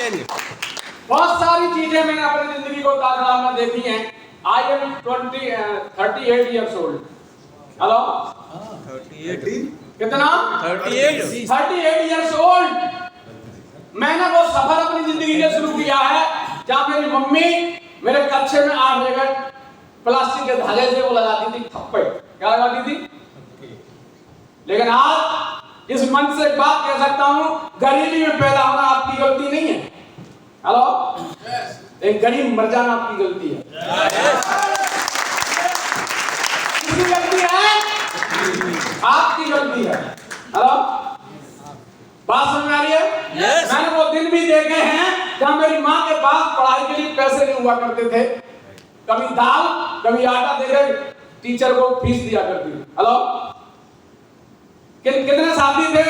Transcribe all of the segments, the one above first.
बहुत सारी चीजें मैंने अपनी जिंदगी को दाखिला में देखी हैं। I am 38 years old। Hello 38 कितना 38 years old। मैंने वो सफर अपनी जिंदगी के शुरू किया है जहाँ मेरी मम्मी मेरे कच्चे में 8 जगह प्लास्टिक के धागे से वो लगाती थी थप्पड़। क्या लगाती थी? लेकिन आज इस मंच से एक बात कह सकता हूँ, गरीबी में पैदा होना आपकी गलती नहीं है। हेलो, एक गरीब मर जाना आपकी गलती है। किसकी गलती है? आपकी गलती है। हेलो, बात समझ में आ रही है? मैंने वो दिन भी देखे हैं जहाँ मेरी माँ के पास पढ़ाई के लिए पैसे नहीं हुआ करते थे। कभी दाल कभी आटा देकर टीचर को फीस दिया करती थी। हेलो, कितने साथी थे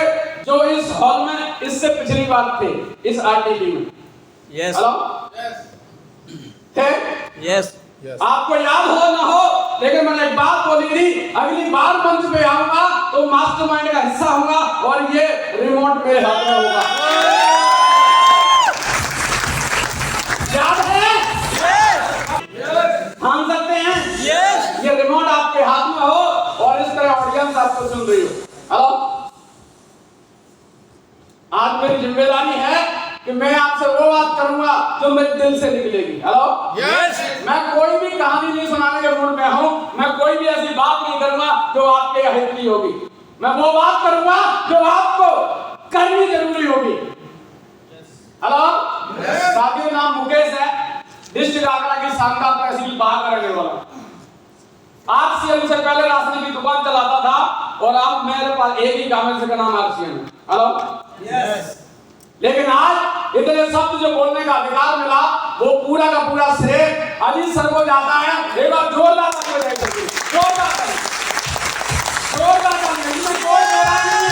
जो इस हॉल में इससे पिछली बार थे इस आरटीडी में? यस हेलो, थे? यस आपको याद हो ना हो, लेकिन मैंने एक बात बोली थी, अगली बार मंच पे आऊंगा तो मास्टरमाइंड का हिस्सा होगा और ये रिमोट मेरे हाथ में होगा। याद है? ठान सकते हैं? ये रिमोट आपके हाथ में हो और इस तरह ऑडियंस आपको सुन रही हो। हेलो, आज मेरी जिम्मेदारी है कि मैं आपसे वो बात करूंगा जो मेरे दिल से निकलेगी। हेलो, मैं कोई भी कहानी नहीं सुनाने के मूड में हूं। मैं कोई भी ऐसी बात नहीं करूंगा जो आपके हित की होगी। मैं वो बात करूंगा जो आपको करनी जरूरी होगी। हेलो, साथी का नाम मुकेश है, डिस्ट्रिक्ट आगरा की शानदार तहसील बाहर का रहने वाला। आज से उनसे पहले राशन की दुकान चलाता था और अब मेरे पास एक ही काम का नाम आरसीएम है। हेलो, लेकिन आज इतने शब्द जो बोलने का अधिकार मिला वो पूरा का पूरा श्रेय अजीत सर को जाता है। एक बार जोरदार ताली बजाइए, जोरदार ताली, जोरदार ताली। इसमें कोई जोड़ा नहीं,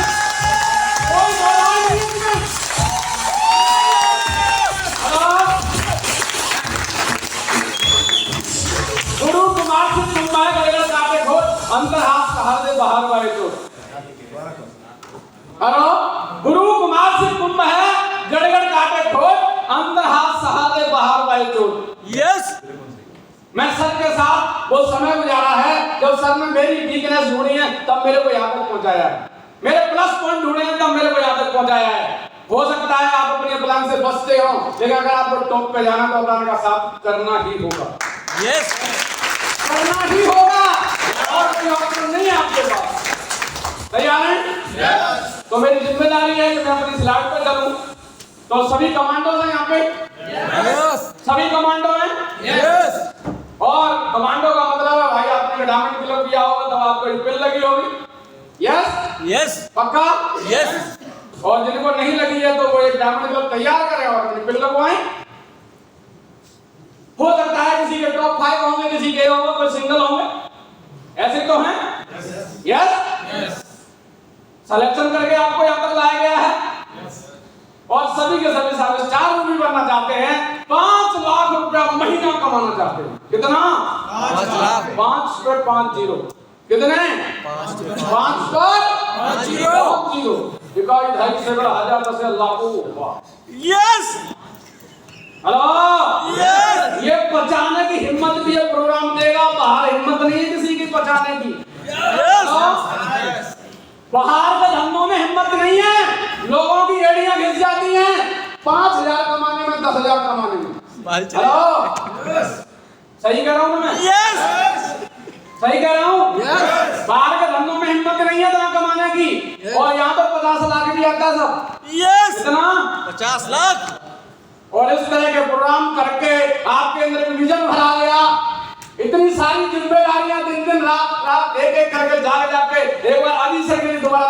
कोई जोड़ा नहीं इसमें। गुरु कुमार सिंह मुंबई गड़गड़ काटे खोल अंतरहास कहा दे बाहर वाले तो। हेलो, गुरु कुमार सिंह कुंभ है, गड़गड़ काटे खोल अंतरहास सहारे बाहर वाले चोट। यस, मैं सर के साथ वो समय गुजारा है जब सर ने मेरी वीकनेस ढूंढी है तब मेरे को यहाँ तक पहुंचाया है। मेरे प्लस पॉइंट ढूंढे हैं तब मेरे को यहाँ तक पहुंचाया है। हो सकता है आप अपने प्लान से बचते हो, लेकिन अगर आपको टॉप पे जाना तो प्लान का साथ करना ही होगा। यस, करना ही होगा और कोई ऑप्शन नहीं है आपके पास। तैयार हैं? तो मेरी जिम्मेदारी है कि मैं अपनी स्लाइड पर चलूं। तो सभी कमांडो हैं यहाँ पे? सभी कमांडो हैं? और कमांडो का मतलब है भाई आपने डायमंड क्लब किया होगा तब आपको पिन लगी होगी। यस, पक्का? यस। और जिनको नहीं लगी है तो वो एक डायमंड क्लब तैयार करें और अपनी पिन लगवाएं। हो सकता है किसी के टॉप 5 होंगे, किसी के होंगे, कोई सिंगल होंगे। ऐसे तो हैं? यस। सिलेक्शन करके आपको यहाँ तक लाया गया है और सभी के सभी सारे स्टार मूवी बनना चाहते हैं, 5 लाख रुपया महीना कमाना चाहते हैं। कितना? 5 लाख। 5 पर 5 जीरो कितने? 5 पर 5 जीरो। इकाई 2.5 से 1000 10 लाखों। Yes, hello, yes. ये पचाने की हिम्मत भी ये प्रोग्राम देगा, बाहर हिम्मत नहीं है किसी की पचाने की। यस, बाहर के धंधों में हिम्मत नहीं है, लोगों की एड़ियां घिस जाती हैं 5000 कमाने में, 10,000 कमाने में। हेलो, सही कह रहा हूं मैं? सही कह रहा हूं? बाहर के धंधों में हिम्मत नहीं है धन कमाने की और यहाँ पर 50 लाख भी आता है सब। कितना? 50 लाख। और इस तरह के प्रोग्राम करके आपके अंदर एक विजन भरा गया। इतनी सारी जिम्मेदारियां दिन दिन रात रात एक एक करके जाके एक बार आदि सर के लिए दोबारा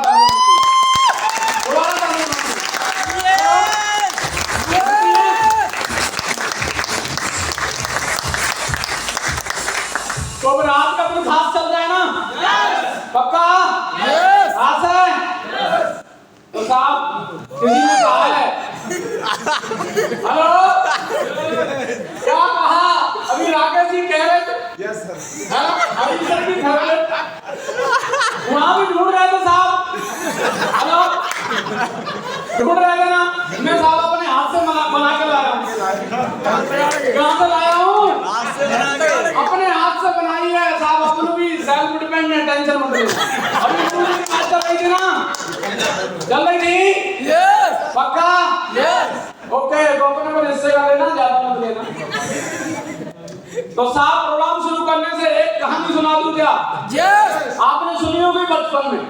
तो रात का कोई खास चल रहा है ना? पक्का? खास है? तो साहब किसी ने कहा है, हेलो क्या कहा? अभी राकेश जी कह रहे थे अभी सर भी कह रहे वहां भी ढूंढ रहे थे साहब। हेलो, ढूंढ रहे थे ना? मैं साहब अपने हाथ से बना के से लाया हूँ, हाथ से बना के अपने हाथ से बनाई है साहब। अपन भी सेल्फ डिपेंडेंट, टेंशन मत लेना। अभी पूरी बात चल रही थी ना, चल रही थी? यस पक्का? यस ओके, तो अपने को हिस्से का लेना, ज्यादा मत लेना। तो साहब प्रोग्राम शुरू करने से एक कहानी सुना दूं क्या? यस आपने सुनी होगी बचपन में,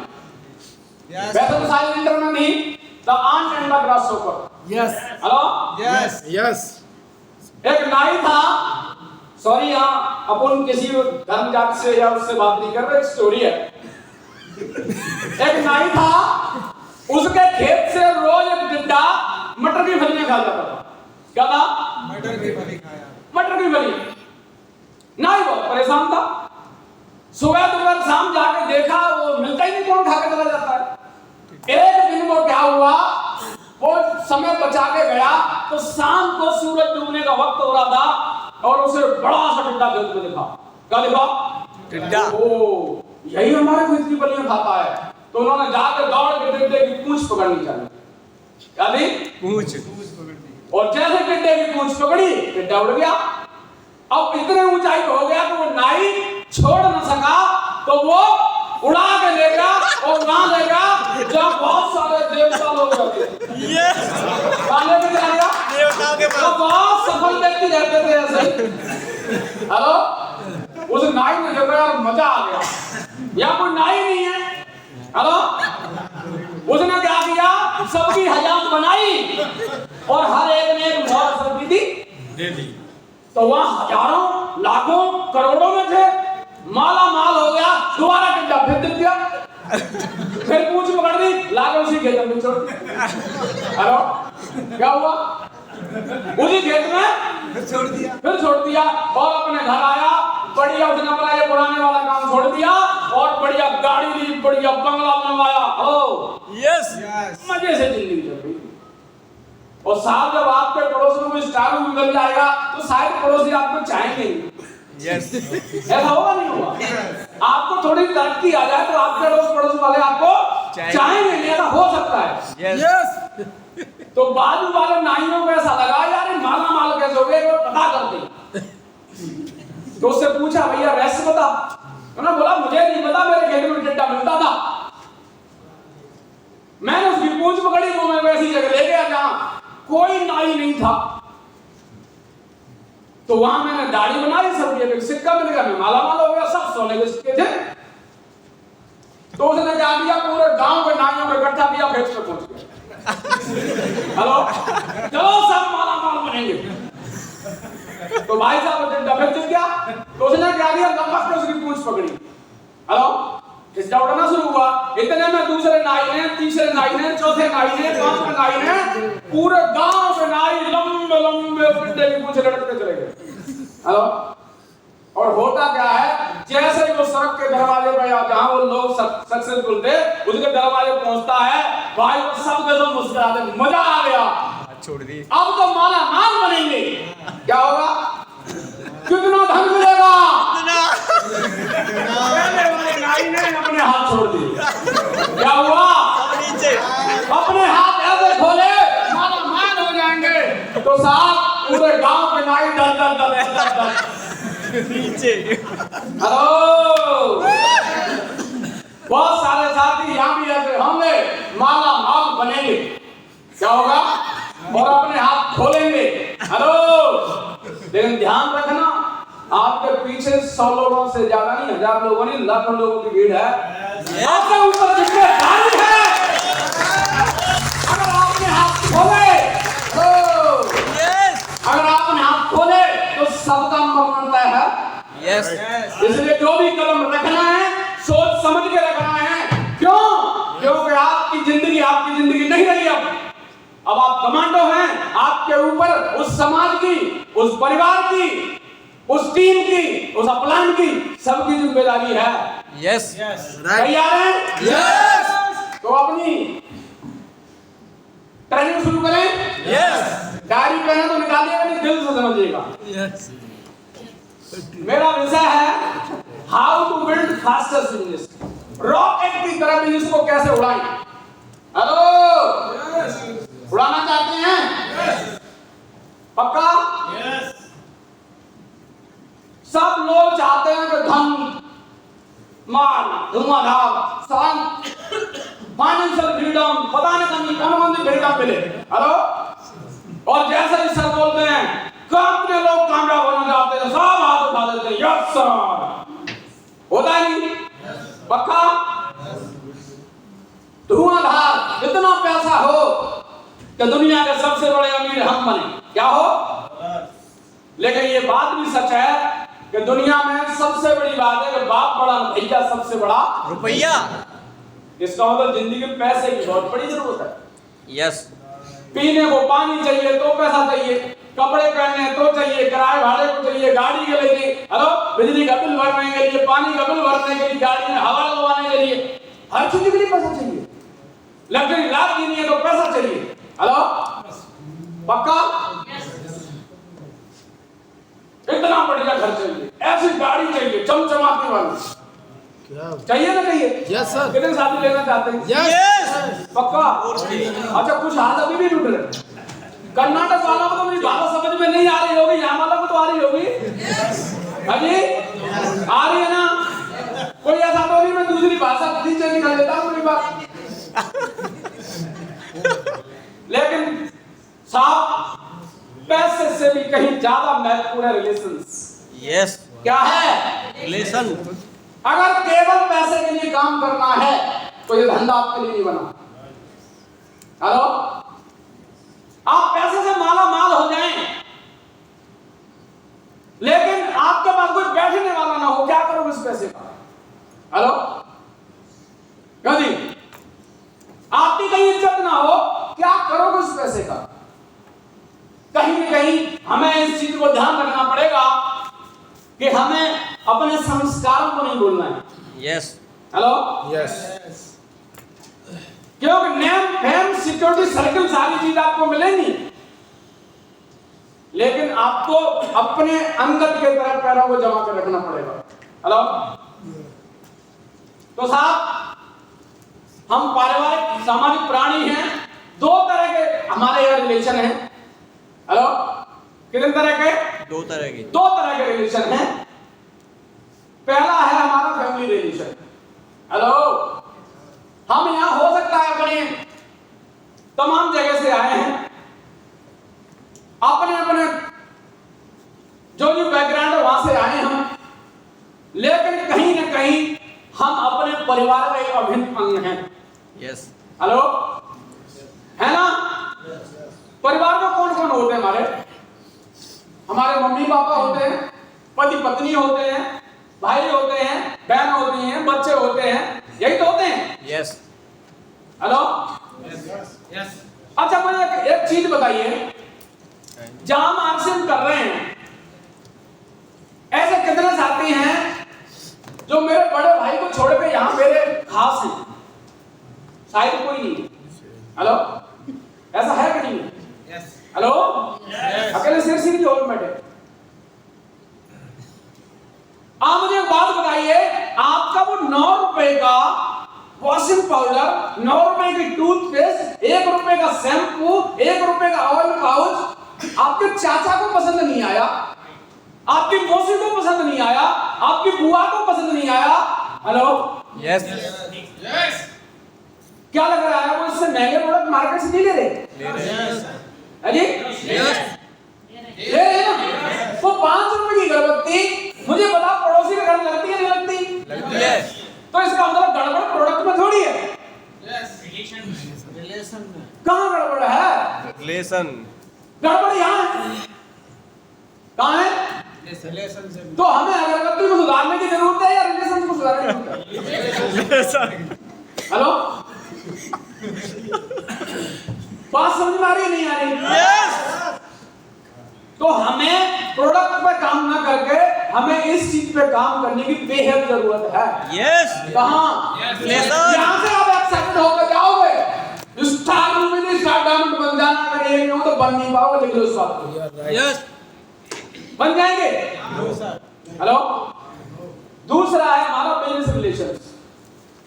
वैसे तो सारी इंटर में नहीं, the ant and the grasshopper. Yes hello, yes yes एक नाई था, सॉरी यहाँ अपन किसी धर्म जाति से या उससे बात नहीं कर रहे, एक स्टोरी है। एक नाई था, उसके खेत से रोज एक टिड्डा मटर की फलियां खा जाता था। क्या था? मटर की फली खाया। मटर की फली। नाई बहुत परेशान था, सुबह दोपहर शाम जाके देखा, वो मिलता ही नहीं, कौन खा के चला जाता है। एक दिन वो क्या हुआ, वो समय बचा के गया, तो शाम को सूरज डूबने का वक्त हो रहा था और उसे बड़ा सा टिड्डा खेत में दिखा। क्या दिखा? टिड्डा। ओ, यही हमारे खेत की फलियां खाता है। तो उन्होंने जाकर दौड़ के टिड्डे की पूंछ पकड़नी चाहिए। क्या दी? पूछ और जैसे टिड्डे की पूंछ पकड़ी, टिड्डा उड़ गया। अब इतने ऊंचाई पे हो गया कि वो नाई छोड़ न सका, तो वो उड़ा के ले गया और वहां ले गया जहाँ बहुत सारे देवता लोग रहते थे। यस काले में चला गया, देवताओं के तो पास बहुत सफल व्यक्ति रहते थे ऐसे। हेलो, उस नाई ने देखा यार मजा आ गया, यहाँ कोई नाई नहीं है। हेलो, उसने क्या किया, सबकी हजाम बनाई और हर एक ने एक मोहर असर की थी, दे दी। तो वहां हजारों लाखों करोड़ों में थे, माला माल हो गया। दोबारा टिड्डा फिर दिख गया, फिर पूंछ पकड़ दी, लाके उसी खेत में छोड़ दिया। हेलो, क्या हुआ? उसी खेत में फिर छोड़ दिया और अपने घर आया, बढ़िया उसने अपना ये पुराने वाला काम छोड़ दिया और बढ़िया गाड़ी ली, बढ़िया बंगला बनवाया। ओ यस मजे से जिंदगी चल रही। और साहब जब आपके पड़ोस में कोई स्टार भी बन जाएगा तो शायद पड़ोसी आपको चाहेंगे। यस ऐसा होगा नहीं होगा? आपको थोड़ी तरक्की आ जाए तो आपके पड़ोस वाले आपको चाहेंगे नहीं, ऐसा हो सकता है। यस तो बाजू वाले नाइयों को ऐसा लगा यार माला माल कैसे हो गए, वो पता करते। तो उससे पूछा भैया रहस्य बता। उन्होंने बोला मुझे नहीं पता, मेरे खेत में टिड्डा मिलता था, मैंने उसकी पूंछ पकड़ी, वो मैं वैसी जगह ले गया जहां कोई नाई नहीं था, तो वहां मैंने दाढ़ी बनाई, सब ये सिक्का मिल गया, मैं माला माल हो गया, सब सोने के सिक्के थे। तो उसने क्या किया, पूरे गांव के नाइयों को इकट्ठा किया, खेत पे पहुंच गया। हेलो, चलो सब माला माल बनेंगे। तो भाई साहब टिड्डा फिर दिख गया, तो उसने क्या किया, लपक के उसकी पूंछ पकड़ी। हेलो, टिड्डा उड़ना शुरू हुआ। इतने में दूसरे नाई ने, तीसरे नाई ने, चौथे नाई ने, पांचवें नाई ने, पूरे गांव के नाई लंबे लंबे टिड्डे की पूंछ लटकते चले गए। हेलो, और होता क्या है, जैसे ही वो सड़क के दरवाजे पे या जहां वो लोग सक्सेसफुल थे उसके दरवाजे पहुंचता है, भाई वो सब के सब मुस्कुराते, मजा आ गया, छोड़ दी। अब तो माला माल बनेंगे। क्या होगा, कितना धन मिलेगा। पहले वाले नाई ने अपने हाथ छोड़ दिए, क्या हुआ, नीचे अपने हाथ ऐसे खोले, माला माल हो जाएंगे। तो साहब पूरे गांव के नाई डर डर डर डर डर नीचे। हेलो, बहुत सारे साथी यहाँ भी ऐसे होंगे, माला माल बनेंगे। क्या होगा, और अपने हाथ खोलेंगे। हेलो, लेकिन ध्यान रखना, आपके पीछे 100 लोगों से ज्यादा नहीं, 1000 लोगों नहीं, लाखों लोगों की भीड़ है। आपके ऊपर जिम्मेदारी है। अगर आपने हाथ खोले, अगर आपने हाथ खोले तो सबका मरण तय है। यस इसलिए जो भी कदम रखना है सोच समझ के रखना है। क्यों? क्योंकि आपकी जिंदगी नहीं रही। अब आप कमांडो हैं, आपके ऊपर उस समाज की, उस परिवार की, उस टीम की, उस अपलाइन की, सबकी जिम्मेदारी है। यस तैयार हैं? यस तो अपनी ट्रेनिंग शुरू करें। यस डायरी पेन है तो निकालिएगा, नहीं दिल से समझिएगा। यस मेरा विषय है how to build fastest business, rocket की तरह बिजनेस को कैसे उड़ाएं। हेलो, उड़ाना चाहते हैं? पक्का? फ्रीडम, पता नहीं कौन कौन सी फ्रीडम मिले। हेलो, और जैसे ही सर बोलते हैं कितने लोग कामयाब होना चाहते हैं, सब हाथ उठा देते हैं, यस सर। होता है नहीं? पक्का? धुआंधार इतना पैसा हो कि दुनिया के सबसे बड़े अमीर हम बने, क्या हो? लेकिन ये बात भी सच है कि दुनिया में सबसे बड़ी बात है कि बाप बड़ा भैया सबसे बड़ा रुपया। इसका मतलब जिंदगी में पैसे की बहुत बड़ी जरूरत है। यस। पीने को पानी चाहिए तो पैसा चाहिए, कपड़े पहनने तो चाहिए, किराए भाड़े को चाहिए, गाड़ी के लिए, हेलो, बिजली का बिल भरने के लिए, पानी का बिल भरने के लिए, गाड़ी में हवा लगवाने के लिए, हर चीज के लिए पैसा चाहिए। लग्जरी लाइफ जीनी है तो पैसा चाहिए। हेलो, पक्का? इतना बढ़िया घर चाहिए, ऐसी गाड़ी चाहिए चमचमाती वाली, चाहिए ना चाहिए? Yes sir. कितने शादी लेना चाहते हैं? यस। पक्का? अच्छा, कुछ हाथ अभी भी टूट रहे। कर्नाटक वालों को तो मेरी बात समझ में नहीं आ रही होगी, यहाँ वालों को तो आ रही होगी। हाँ जी, आ रही है ना? कोई ऐसा तो नहीं मैं दूसरी भाषा नीचे निकल लेता हूँ मेरी बात। लेकिन साहब, पैसे से भी कहीं ज्यादा महत्वपूर्ण है रिलेशंस। यस। क्या है? रिलेशन। अगर केवल पैसे के लिए काम करना है तो ये धंधा आपके लिए नहीं बना। हेलो, आप पैसे से माला माल हो जाएं, लेकिन आपके पास कोई बैठने वाला ना हो, क्या करोगे इस पैसे का? हेलो, कभी आपकी कहीं इज्जत ना हो, क्या करोगे इस पैसे का? कहीं न कहीं हमें इस चीज को ध्यान रखना पड़ेगा कि हमें अपने संस्कारों को नहीं भूलना है। यस। Hello, yes. क्योंकि नेम फेम सिक्योरिटी सर्कल सारी चीज आपको मिलेंगी, लेकिन आपको अपने अंगत के तरफ पैरों को जमा कर रखना पड़ेगा। हेलो, तो साहब, हम पारिवारिक सामाजिक प्राणी हैं। दो तरह के हमारे यहाँ रिलेशन हैं। हेलो, कितने तरह के? दो तरह की। दो तरह के रिलेशन हैं। पहला है हमारा फैमिली रिलेशन। हेलो, हम यहां हो सकता है अपने तमाम जगह से आए हैं, अपने अपने जो भी बैकग्राउंड है वहां से आए हम, लेकिन कहीं ना कहीं हम अपने परिवार का एक अभिन्न अंग हैं। यस। हेलो, है ना? परिवार में कौन कौन होते हैं? हमारे मम्मी पापा होते हैं, पति पत्नी होते हैं, भाई होते हैं, बहन होती हैं, बच्चे होते हैं, यही तो होते हैं। यस। Hello, yes. अच्छा, मुझे एक चीज बताइए, जहां हम आपसे कर रहे हैं, ऐसे कितने साथी हैं जो मेरे बड़े भाई को छोड़ के यहां मेरे खास हैं? शायद कोई नहीं। हेलो, ऐसा है कि नहीं? यस। हेलो, अकेले सिर से नहीं जोड़ बैठे। आप मुझे एक बात बताइए, आपका वो 9 रुपए का वॉशिंग पाउडर, 9 रुपए की टूथपेस्ट, 1 रुपए का शैम्पू, 1 रुपए का ऑयल पाउच आपके चाचा को पसंद नहीं आया, आपकी मौसी को पसंद नहीं आया, आपकी बुआ को पसंद नहीं आया। Hello, yes. यस। क्या लग रहा है वो इससे महंगे प्रोडक्ट मार्केट से नहीं ले रहे? ले रहे हैं। अजी, यस। ले रहे ना? वो 5 रुपए की अगरबत्ती मुझे बता पड़ोसी के घर लगती है नहीं लगती? लगती है। तो इसका मतलब गड़बड़ प्रोडक्ट में थोड़ी है। यस। रिलेशन में कहाँ गड़बड़ है? रिलेशन। गड़बड़ यहाँ है। कहाँ है? रिलेशन से तो हमें अगरबत्ती को सुधारने की जरूरत है या रिलेशन को सुधारने की जरूरत है? हेलो, बात समझ में आ रही है नहीं आ रही? यस। तो हमें प्रोडक्ट पे काम ना करके हमें इस चीज पे काम करने की बेहद जरूरत है। यस। कहाँ? रिलेशन। यहाँ से आप एक्साइटेड होकर जाओगे, स्टार में स्टार डायमंड बन जाना, अगर ये नहीं हो तो बन नहीं पाओगे। लिख लो इस बात को। यस। बन जाएंगे? हेलो, दूसरा है हमारा बिजनेस रिलेशन।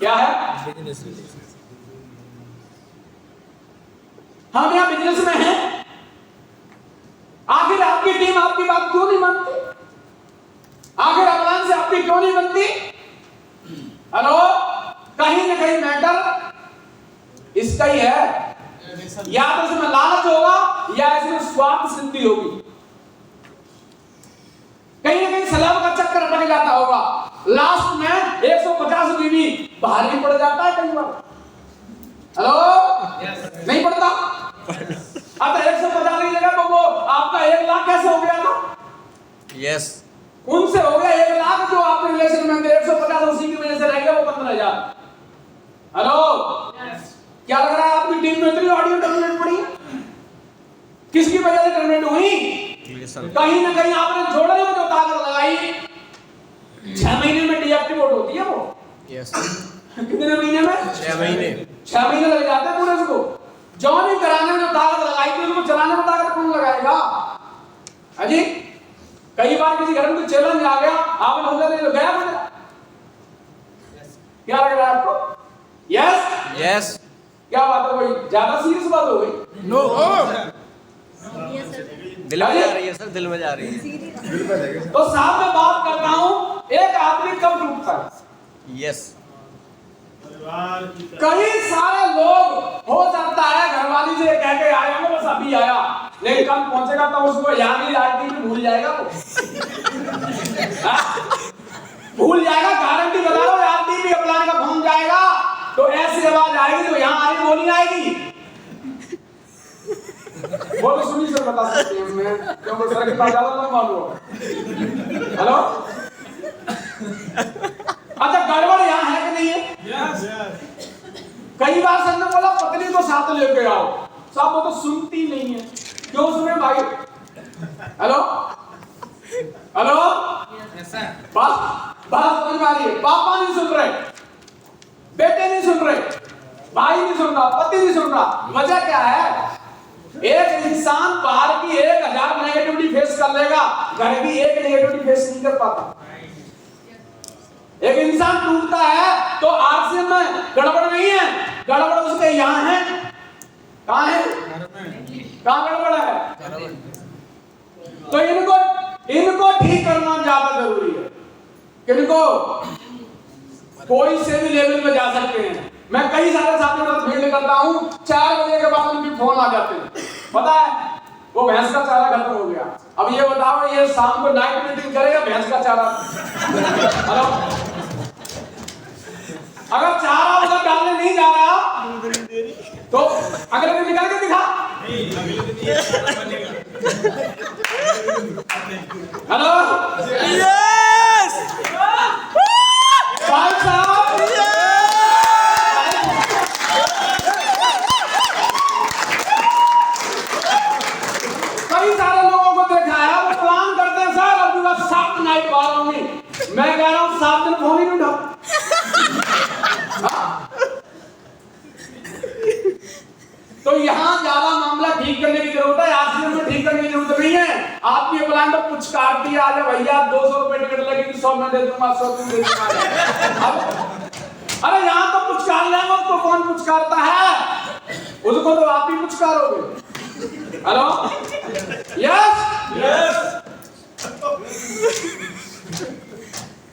क्या है? Business relation. हम यहाँ बिजनेस में हैं, आखिर आपकी टीम आपकी बात क्यों नहीं मानती? आखिर अपलान से आपकी क्यों नहीं बनती? हेलो, कहीं ना कहीं मैटर इस इसका ही है। या तो इसमें लालच होगा या इसमें स्वार्थ सिद्धि होगी। कहीं ना कहीं सलाम का चक्कर अटक जाता होगा। लास्ट में 150 बीवी भारी पड़ जाता है कई बार। हेलो, नहीं पड़ता? अब 150 की जगह वो आपका 1 लाख कैसे हो गया था? यस। उनसे हो गया 1 लाख, जो आपके रिलेशन में थे 150 उसी की वजह से रह गया वो 15,000। हेलो, क्या लग रहा है आपकी टीम में इतनी ऑडियो टर्मिनेट पड़ी? किसकी वजह से टर्मिनेट हुई? कहीं ना कहीं आपने जोड़ने में जो ताकत लगाई, 6 महीने में डीएक्टिवेट होती है वो। यस। कितने महीने में? 6 महीने। 6 महीने लग जाते हैं पूरे उसको। जॉइनिंग कराने में जो ताकत लगाई थी उसको चलाने में ताकत कौन लगाएगा? अजी, कई बार किसी घर में कोई चैलेंज आ गया, आपने बोला नहीं तो गया मुझे। क्या लग रहा है आपको? Yes yes. क्या बात है, कोई ज्यादा सीरियस बात हो गई? नो। दिल में जा रही है सर, दिल में जा रही है। तो साहब मैं बात करता हूं, एक आदमी कब टूटता है? यस। कई सारे लोग हो सकता है घरवाली से कह के आए होंगे बस अभी आया, लेकिन कल पहुंचेगा तो उसको याद ही आती है, भूल जाएगा वो। भूल जाएगा, गारंटी बता रहा हूं। आरती भी अप्लाई का भूल जाएगा तो ऐसी आवाज आएगी जो यहाँ आ रही वो नहीं आएगी। वो तो सुनी से बता सकते हैं मैं, क्योंकि सर के पास ज्यादा लंबा हुआ। हेलो, अच्छा गड़बड़ यहाँ है कि नहीं है? कई बार सर ने बोला पत्नी को साथ लेके आओ, साहब वो तो सुनती नहीं है। क्यों सुने भाई? हेलो हेलो, बात समझ में आ रही है? पापा नहीं सुन रहे, बेटे नहीं सुन रहे, भाई नहीं सुन रहा, पति नहीं सुन रहा। वजह क्या है? एक इंसान बाहर की 1000 नेगेटिविटी फेस कर लेगा, घर की एक नेगेटिविटी फेस नहीं कर पाता। एक इंसान टूटता है तो आरसीएम में गड़बड़ नहीं है, गड़बड़ उसके यहाँ है। कहाँ है? कहाँ गड़बड़ है? तो इनको ठीक करना ज्यादा जरूरी है। किनको? कोई से भी लेवल पे जा सकते हैं। मैं कई सारे साथियों के साथ फील्ड करता हूँ, 4 बजे के बाद उनके फोन आ जाते हैं, पता है वो भैंस का चारा खत्म हो गया। अब ये बताओ, ये शाम को नाइट मीटिंग करेगा भैंस का चारा? हेलो, अगर चारा उधर डालने नहीं जा रहा तो अगले दिन निकाल के दिखा। Hello, yes. भाई साहब, कई सारे लोगों को देखा है वो प्लान करते हैं सर अब पूरा 7 नाइट बाहर होंगी। मैं कह रहा हूँ 7 दिन फोन ही नहीं उठा। तो यहाँ ज्यादा मामला ठीक करने की जरूरत है, आरसीएम में ठीक करने की जरूरत नहीं है। आपकी प्लान तो कुछ काटती आ जाए भैया, 200 रुपए टिकट लगेगी, 100 में दे दूंगा, 100 तुम दे दूंगा। अरे यहाँ तो पुचकार लेंगे, उसको कौन पुचकारता है? उसको तो आप ही पुचकारोगे। Hello, yes yes.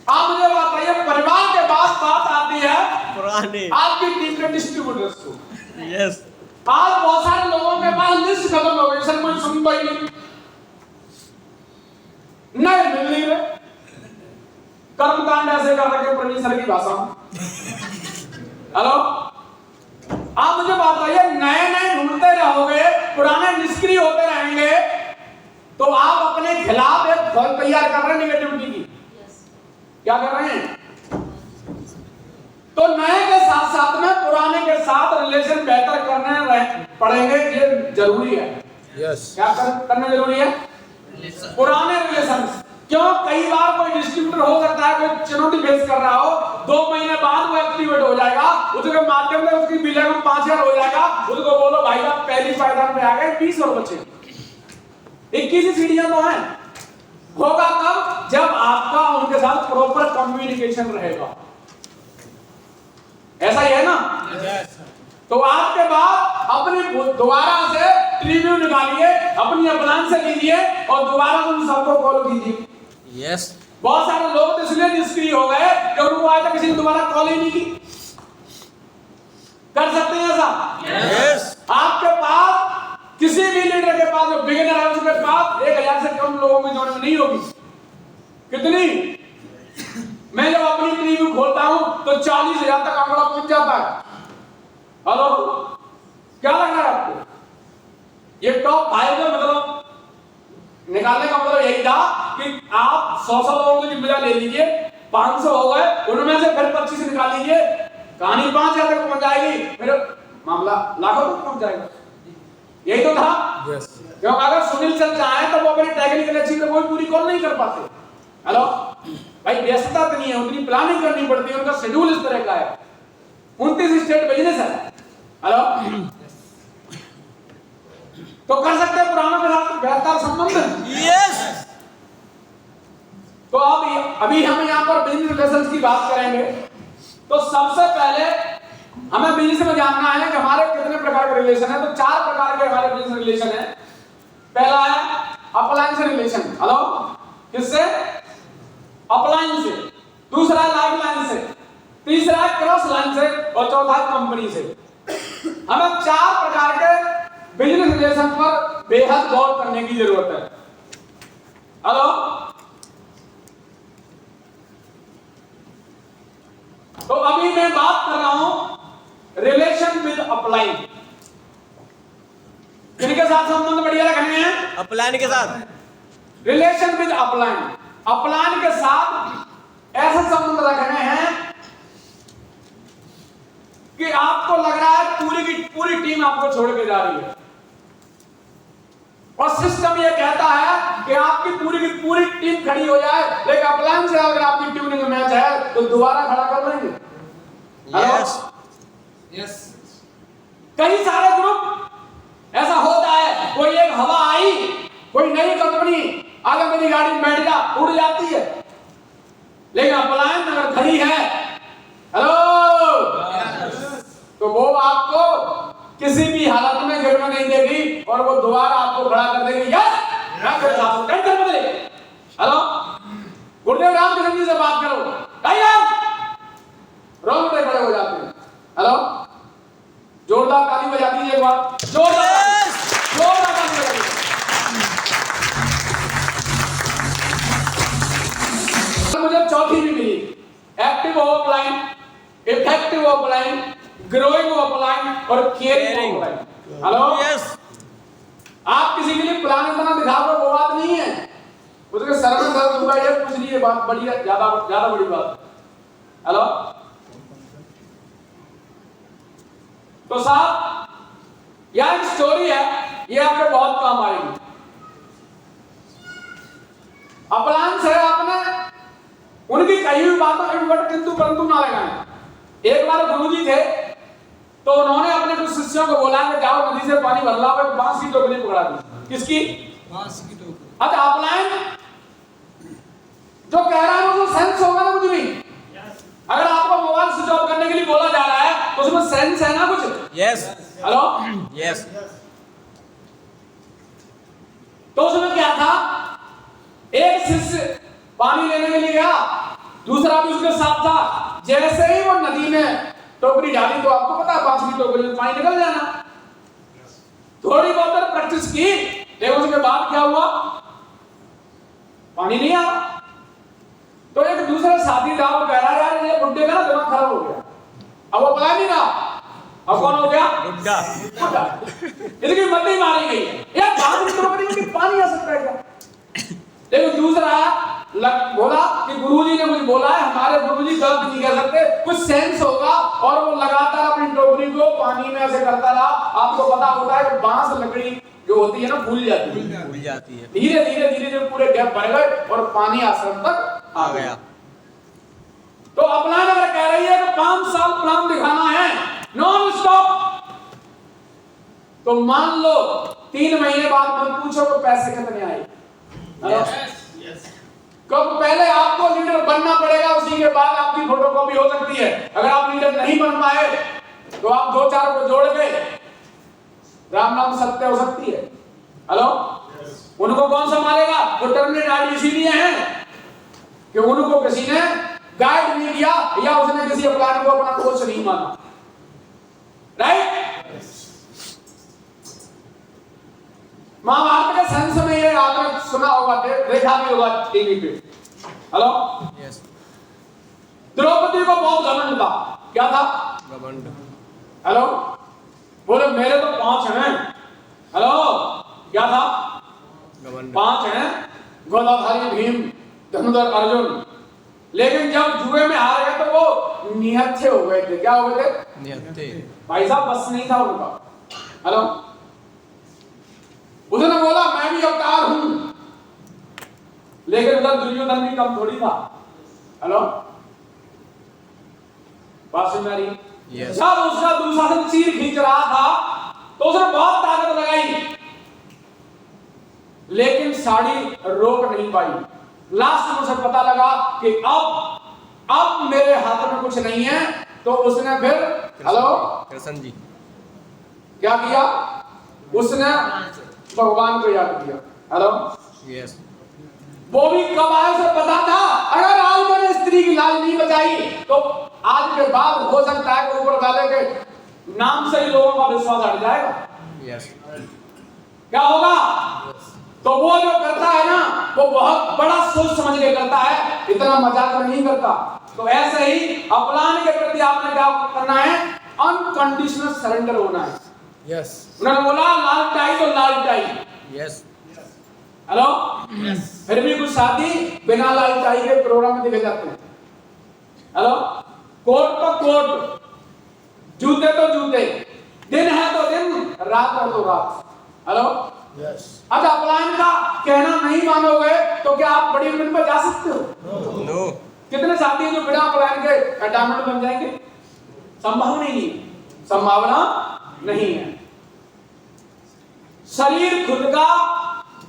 आप मुझे बताइए, परिवार के बाद बात आती है पुराने आपकी टीम के डिस्ट्रीब्यूटर्स को। यस। आज बहुत सारे लोगों के पास लिस्ट खत्म हो गई, सर कोई सुनता ही नहीं, नहीं मिल नहीं रहे। कर्मकांड ऐसे कर रखे प्रोड्यूसर की भाषा में। हेलो, आप मुझे बताइए, नए नए ढूंढते रहोगे, पुराने निष्क्रिय होते रहेंगे, तो आप अपने खिलाफ एक फौज तैयार कर रहे हैं निगेटिविटी की। क्या कर रहे हैं? तो नए के साथ साथ में पुराने के साथ रिलेशन बेहतर करने पड़ेंगे, ये जरूरी है। यस। क्या करना जरूरी है? पुराने रिलेशन। क्यों? कई बार कोई डिस्ट्रीब्यूटर हो सकता है, कोई चुनौती फेस कर रहा हो, 2 महीने बाद वो एक्टिवेट हो जाएगा, उसके माध्यम से उसकी बिल 5000 हो जाएगा। उसको बोलो भाई आप पहली पायदान पे आ गए, 20 और बचे, 21 सीढ़ियां तो हैं। होगा कब? जब आपका उनके साथ प्रॉपर कम्युनिकेशन रहेगा। ऐसा ही है ना? तो आज के बाद अपनी दोबारा से रिव्यू निकालिए, अपनी प्लान से लीजिए और दोबारा उन सबको कॉल कीजिए। यस। बहुत सारे लोग तो इसलिए निष्क्रिय हो गए कि उनको आज तक किसी ने दोबारा कॉल ही नहीं की। कर सकते हैं ऐसा? यस। आपके पास किसी भी लीडर के पास जो बिगिनर है उसके पास 1000 से कम लोगों की जोड़े नहीं होगी। कितनी? मैं जब अपनी प्रीव्यू खोलता हूं तो 40,000 तक आंकड़ा पहुंच जाता है। हेलो, क्या लग रहा है आपको? ये टॉप 5 का मतलब निकालने का मतलब यही था कि आप 100 लोगों की जिम्मेदारी ले लीजिए, 500 हो गए, उनमें से फिर 25 निकाल लीजिए, कहानी 5,000 तक पहुंच जाएगी, फिर मामला लाखों तक पहुंच जाएगा। यही तो था। क्योंकि अगर सुनील सर चाहे तो वो अपनी टेक्निकल अचीवमेंट कोई पूरी कॉल नहीं कर पाते। हेलो भाई, व्यस्तता इतनी है, उतनी प्लानिंग करनी पड़ती है, उनका शेड्यूल इस तरह का है, 29 स्टेट बिजनेस है। हेलो, तो कर सकते हैं पुरानों के साथ बेहतर संबंध। यस। तो अब अभी हम यहाँ पर बिजनेस रिलेशंस की बात करेंगे। तो सबसे पहले हमें बिजनेस में जानना है कि हमारे कितने प्रकार के रिलेशन है। तो 4 प्रकार के हमारे बिजनेस रिलेशन है। पहला है अपलाइन से रिलेशन। हेलो, किससे? अपलाइन से। दूसरा है लाइफ लाइन से, तीसरा है क्रॉस लाइन से, और चौथा है कंपनी से। हमें 4 प्रकार के बिजनेस रिलेशन पर बेहद गौर करने की जरूरत है। हेलो, तो अभी मैं बात कर रहा हूं रिलेशन विद अपलाइन। किनके साथ संबंध बढ़िया रखने हैं? अपलाइन के साथ। रिलेशन विद अपलाइन, अपलाइन के साथ ऐसे संबंध रखने हैं कि आपको लग रहा है पूरी की पूरी टीम आपको छोड़ के जा रही है, और सिस्टम ये कहता है कि आपकी पूरी की पूरी टीम खड़ी हो जाए, लेकिन अपलाइन से अगर आपकी ट्यूनिंग मैच है तो दोबारा खड़ा कर लेंगे। यस। यस। कई सारे ग्रुप ऐसा होता है, कोई एक हवा आई, कोई नई कंपनी आगे मेरी गाड़ी में बैठ जा, उड़ जाती है, लेकिन अपलाइन अगर खड़ी है, हेलो, तो वो आपको किसी भी हालत में गिरने नहीं देगी, और वो दोबारा आपको खड़ा कर देगी। यस, टेंशन मत ले। हेलो, गुरुदेव रामकृष्ण जी से बात करो, रोंग पे खड़े हो जाते हैं। हेलो, जोरदार ताली बजा दीजिए एक बार, जोरदार ताली बजा दीजिए। मुझे चौथी भी मिली, active offline, effective offline, growing offline और केयरिंग ऑफलाइन। Hello, yes. आप किसी के लिए प्लान इतना दिखा दो वो बात नहीं है, उसके सर में दर्द होगा, ये कुछ नहीं है, बात बड़ी ज्यादा बड़ी बात। हेलो, तो साहब यह एक स्टोरी है, ये आपके बहुत काम आएगी। अपलाइन से आपने उनकी कही हुई बातों के ऊपर किंतु परंतु ना लगाएं। एक बार गुरुजी थे, तो उन्होंने अपने कुछ शिष्यों को बोला कि जाओ नदी से पानी भर लाओ, एक बांस की टोकरी पकड़ा दी। किसकी? बांस की टोकरी। अच्छा, अपलाइन जो कह रहा है वो सेंस होगा ना कुछ भी। अगर आपको मोबाइल स्विच ऑफ करने के लिए बोला जा रहा है तो उसमें सेंस है ना कुछ? यस। Hello, yes. तो उसमें क्या था, एक शिष्य पानी लेने के लिए गया, दूसरा भी उसके साथ था। जैसे ही वो नदी में टोकरी डाली, तो आपको पता है बांस की टोकरी में पानी निकल जाना। थोड़ी बहुत प्रैक्टिस की, लेकिन उसके बाद क्या हुआ, पानी नहीं आया। तो एक दूसरा साथी था, वो कह रहा है यार ये बुड्ढे का ना दिमाग खराब हो गया, अब वो पला नहीं रहा, अब कौन हो गया? बुड्ढा। इसकी मत मारी गई है, यार बांस की टोकरी में पानी आ सकता है क्या? लेकिन दूसरा बोला कि गुरुजी ने मुझे बोला है, हमारे गुरुजी गलत नहीं कर सकते, कुछ सेंस होगा, और वो लगातार अपनी टोकरी को पानी में ऐसे करता रहा। आपको पता होता है कि बांस लकड़ी जो होती है ना फूल जाती है, धीरे धीरे धीरे धीरे पूरे गैप भर गए और पानी आश्रम तक आ गया। तो अपलाइन अगर कह रही है कि 5 साल प्लान दिखाना है नॉन स्टॉप, तो मान लो 3 महीने बाद मत पूछो कि पैसे कितने आए। क्योंकि पहले आपको लीडर बनना पड़ेगा, उसी के बाद आपकी फोटोकॉपी हो सकती है। अगर आप लीडर नहीं बन पाए तो आप 2-4 को जोड़ के राम नाम सत्य हो सकती है। हेलो, उनको कौन संभालेगा? वो टर्मिनेट आईडी इसीलिए है कि उनको किसी ने गाइड नहीं किया, या उसने किसी अपलाइन को अपना कोच नहीं माना। राइट। महाभारत के संस में ये आपने सुना होगा, देखा भी होगा टीवी पे। Hello, yes. द्रौपदी को बहुत घमंड था। क्या था? घमंड। हेलो, बोले मेरे तो 5 हैं। हेलो, क्या था? घमंड। 5 हैं, गदाधारी भीम, धनुधर अर्जुन। लेकिन जब जुए में हार गए तो वो निहत्थे हो गए थे। क्या हो गए थे? निहत्थे। भाई साहब बस नहीं था उनका। हेलो, उसने बोला मैं भी अवतार हूं, लेकिन उधर दुर्योधन भी कम थोड़ी था। हेलो, बात सुन रही? यस। जब उसका दुशासन चीर खींच रहा था तो उसने बहुत ताकत लगाई, लेकिन साड़ी रोक नहीं पाई। लास्ट में उसे पता लगा कि अब मेरे हाथ में कुछ नहीं है, तो उसने फिर हेलो कृष्ण जी क्या किया? उसने भगवान को याद किया। Hello, yes. वो भी कब आया उसे पता था। अगर आज मैंने स्त्री की लाज नहीं बचाई तो आज के बाद हो सकता है कि ऊपर वाले के नाम से ही लोगों का विश्वास हट जाएगा। यस। क्या होगा? तो वो जो करता है ना, वो बहुत बड़ा सोच समझ के करता है, इतना मजाक में नहीं करता। तो ऐसे ही अपलान के प्रति आपने क्या करना है? अनकंडीशनल सरेंडर होना है। यस। उन्होंने बोला लाल टाई तो लाल टाई। यस। हेलो, फिर भी कुछ साथी बिना लाल टाई के प्रोग्राम में दिखे जाते हैं। हेलो, कोट तो कोट, जूते तो जूते, दिन है तो दिन, रात है तो रात। Hello, yes. अच्छा अपलायन का कहना नहीं मानोगे तो क्या आप बड़ी इवेंट पर जा सकते हो? नो। कितने साथी हैं जो बिना अपलायन के डायमंड बन जाएंगे? संभावना नहीं है, संभावना नहीं है। शरीर खुद का,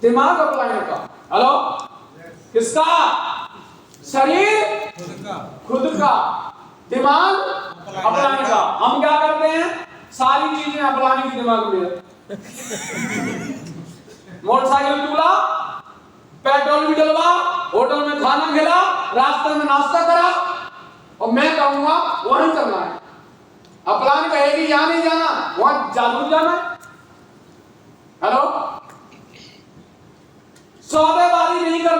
दिमाग अपलायन का। हेलो, किसका? शरीर खुद का, दिमाग अपलायन का। हम क्या करते हैं? सारी चीजें अपलायन की दिमाग में है। मोटरसाइकिल टूला, पेट्रोल भी डलवा, होटल में खाना खिला, रास्ते में नाश्ता करा, और मैं कहूंगा वहीं चलना है। अपलान कहेगी यहां नहीं जाना, वहां जादू जाना है। हेलो, सौदेबाजी नहीं कर,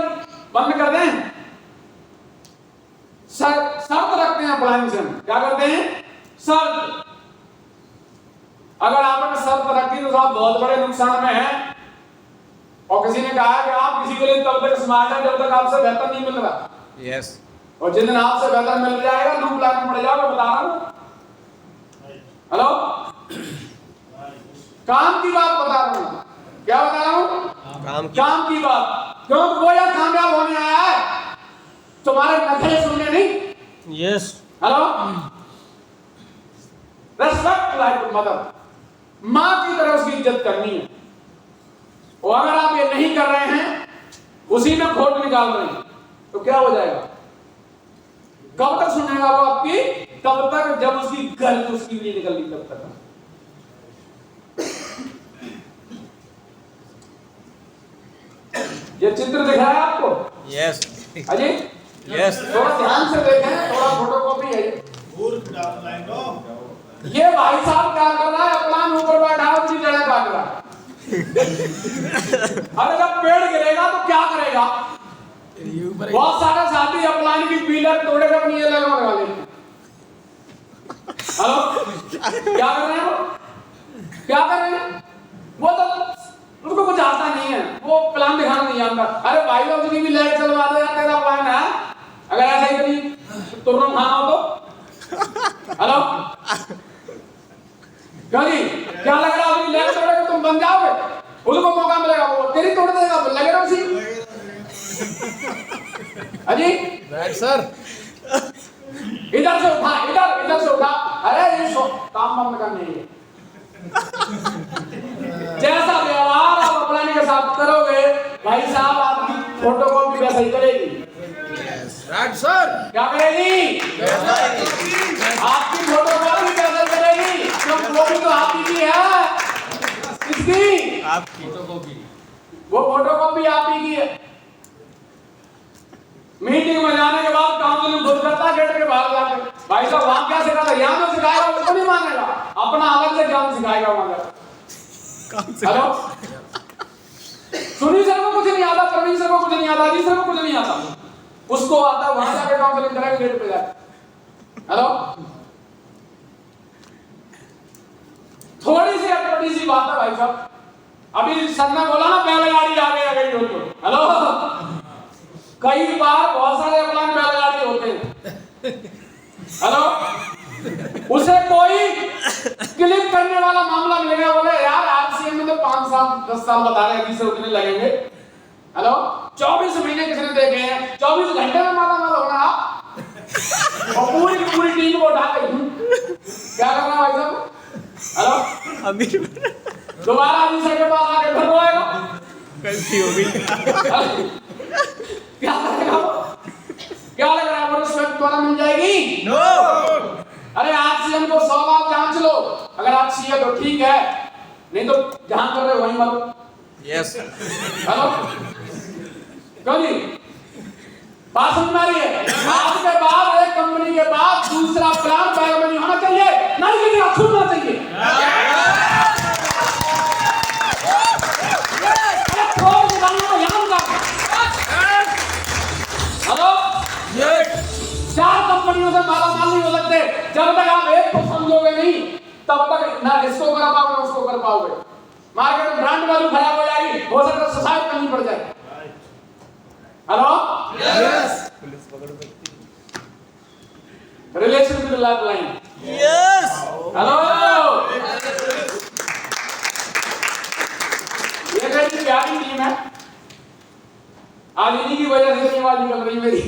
बंद कर दें। शर्त रखते हैं अपलायन से। क्या करते हैं? शर्त। अगर आपने शर्त रखी तो साहब बहुत बड़े नुकसान में है। और किसी ने कहा कि आप किसी के लिए तब तक स्मार्ट है जब तक आपसे बेहतर नहीं मिल रहा। यस। और जिस दिन आपसे बेहतर मिल जाएगा लूप लाइन में पड़ जाओगे, बता रहा हूं। हेलो, काम की बात बता रहा हूं। क्या बता रहा हूं? काम की बात। क्योंकि वो यार कामयाब होने आया है, तुम्हारे नखरे सुनने नहीं। Yes. Hello, respect like mother, मां की तरह उसकी इज्जत करनी है। और अगर आप ये नहीं कर रहे हैं, उसी में खोट निकाल रहे हैं, तो क्या हो जाएगा? कब तक सुनेगा वो आपकी? तब तक जब उसकी गलत उसकी भी निकल गई, तब तक। ये चित्र दिख रहा है आपको? यस। अजी यस। थोड़ा ध्यान से देखें, थोड़ा फोटोकॉपी है ये भाई साहब क्या कर रहा है? अपलान ऊपर बैठा है, उसकी जड़ें काट रहा है। अरे जब पेड़ गिरेगा तो क्या करेगा? बहुत सारे साथी अपलाइन की पीलर तोड़ेगा, अपनी ये लगा लेते। हेलो, क्या कर रहे हैं वो? क्या कर रहे हैं? वो तो उसको कुछ आता नहीं है, वो प्लान दिखाना नहीं जानता। अरे भाई लोग उसकी भी लाइट चलवा दो यार, तेरा प्लान है। अगर ऐसा ही कभी तुरंत खाना हो तो। हेलो, क्या लग रहा है? लाइट तोड़ेगा तुम बन जाओगे, उसको मौका मिलेगा, वो तेरी तोड़ देगा, लगे रहो उसी। अजी राइट सर। इधर से उठा, इधर से उठा। अरे ये काम बंद करने है। जैसा व्यवहार आप अपलाइन के साथ करोगे, भाई साहब आपकी फोटोकॉपी वैसे ही करेगी। Right sir. क्या करेगी? आपकी फोटोकॉपी कैसे करेगी? क्योंकि वो भी तो आपकी ही है। किसकी? आपकी फोटोकॉपी। वो फोटोकॉपी आप ही की है। मीटिंग में जाने के बाद काउंसिल खुद करता गेट के बाहर जाकर, भाई साहब वहां क्या सिखाता, यहाँ तो सिखाएगा वो तो नहीं मानेगा, अपना अलग से ज्ञान सिखाएगा वहां जाकर। हेलो, सुनील सर को कुछ नहीं आता, प्रवीण सर को कुछ नहीं आता, अजीत सर को कुछ नहीं आता, उसको आता वहां जाके काउंसलिंग करेगा गेट पे जाके। हेलो, थोड़ी सी छोटी सी बात है भाई साहब, अभी सर ने बोला ना बैलगाड़ी आगे आ गई हो। हेलो, कई बार बहुत सारे अप्लान बैलगाड़ी होते हैं। हेलो, उसे कोई क्लिक करने वाला मामला मिलेगा, बोले यार आरसीएम में तो 5 साल 10 साल बता रहे हैं, से उतने लगेंगे। हेलो, 24 महीने किसने देखे हैं, 24 घंटे में माला माल होना आप, और पूरी पूरी टीम को उठा के क्या करना भाई साहब। हेलो, दोबारा अभी सर के पास आके फिर रोएगा, गलती हो गई। क्या करेगा, क्या लग रहा है वो रिश्वत द्वारा मिल जाएगी? नो। अरे आरसीएम को 100 बार जांच लो, अगर अच्छी है तो ठीक है, नहीं तो जहां कर रहे हो वहीं मरो। यस। हेलो, क्यों जी बात समझ में आ रही है? आज के बाद एक कंपनी के बाद दूसरा प्लान बैग में नहीं होना चाहिए, नहीं कि छूटना चाहिए। अरे छोड़ दुकानों को यहाँ का। हेलो, 4 कंपनियों से माला माल नहीं हो सकते, जब तक आप एक को समझोगे नहीं तब तक ना इसको कर पाओगे ना उसको कर पाओगे, मार्केट में ब्रांड वैल्यू खराब हो जाएगी, हो सकता है सोसाइटी करनी पड़ जाए। Hello, yes, relation with life line. Yes. Hello, ये मेरी प्यारी टीम है, आज इन्हीं की वजह से ये आवाज निकल रही मेरी।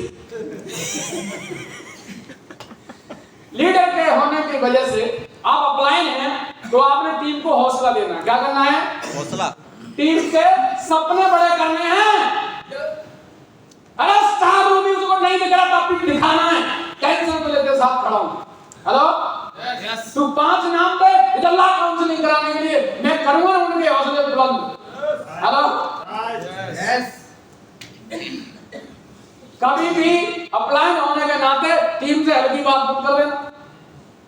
लीडर के होने की वजह से आप अपलाइन हैं तो आपने टीम को हौसला देना है। क्या करना है? हौसला। टीम के सपने बड़े करने हैं। अरे स्टार भी उसको नहीं दिख रहा तब भी दिखाना है, टेंशन को लेकर साथ खड़ा हूं। हेलो, यस, तू 5 नाम पे इधर ला काउंसलिंग कराने के लिए, मैं करूंगा उनके हौसले बुलंद। हेलो, यस, कभी भी अप्लाई होने के नाते टीम से हल्की बात मत कर देना।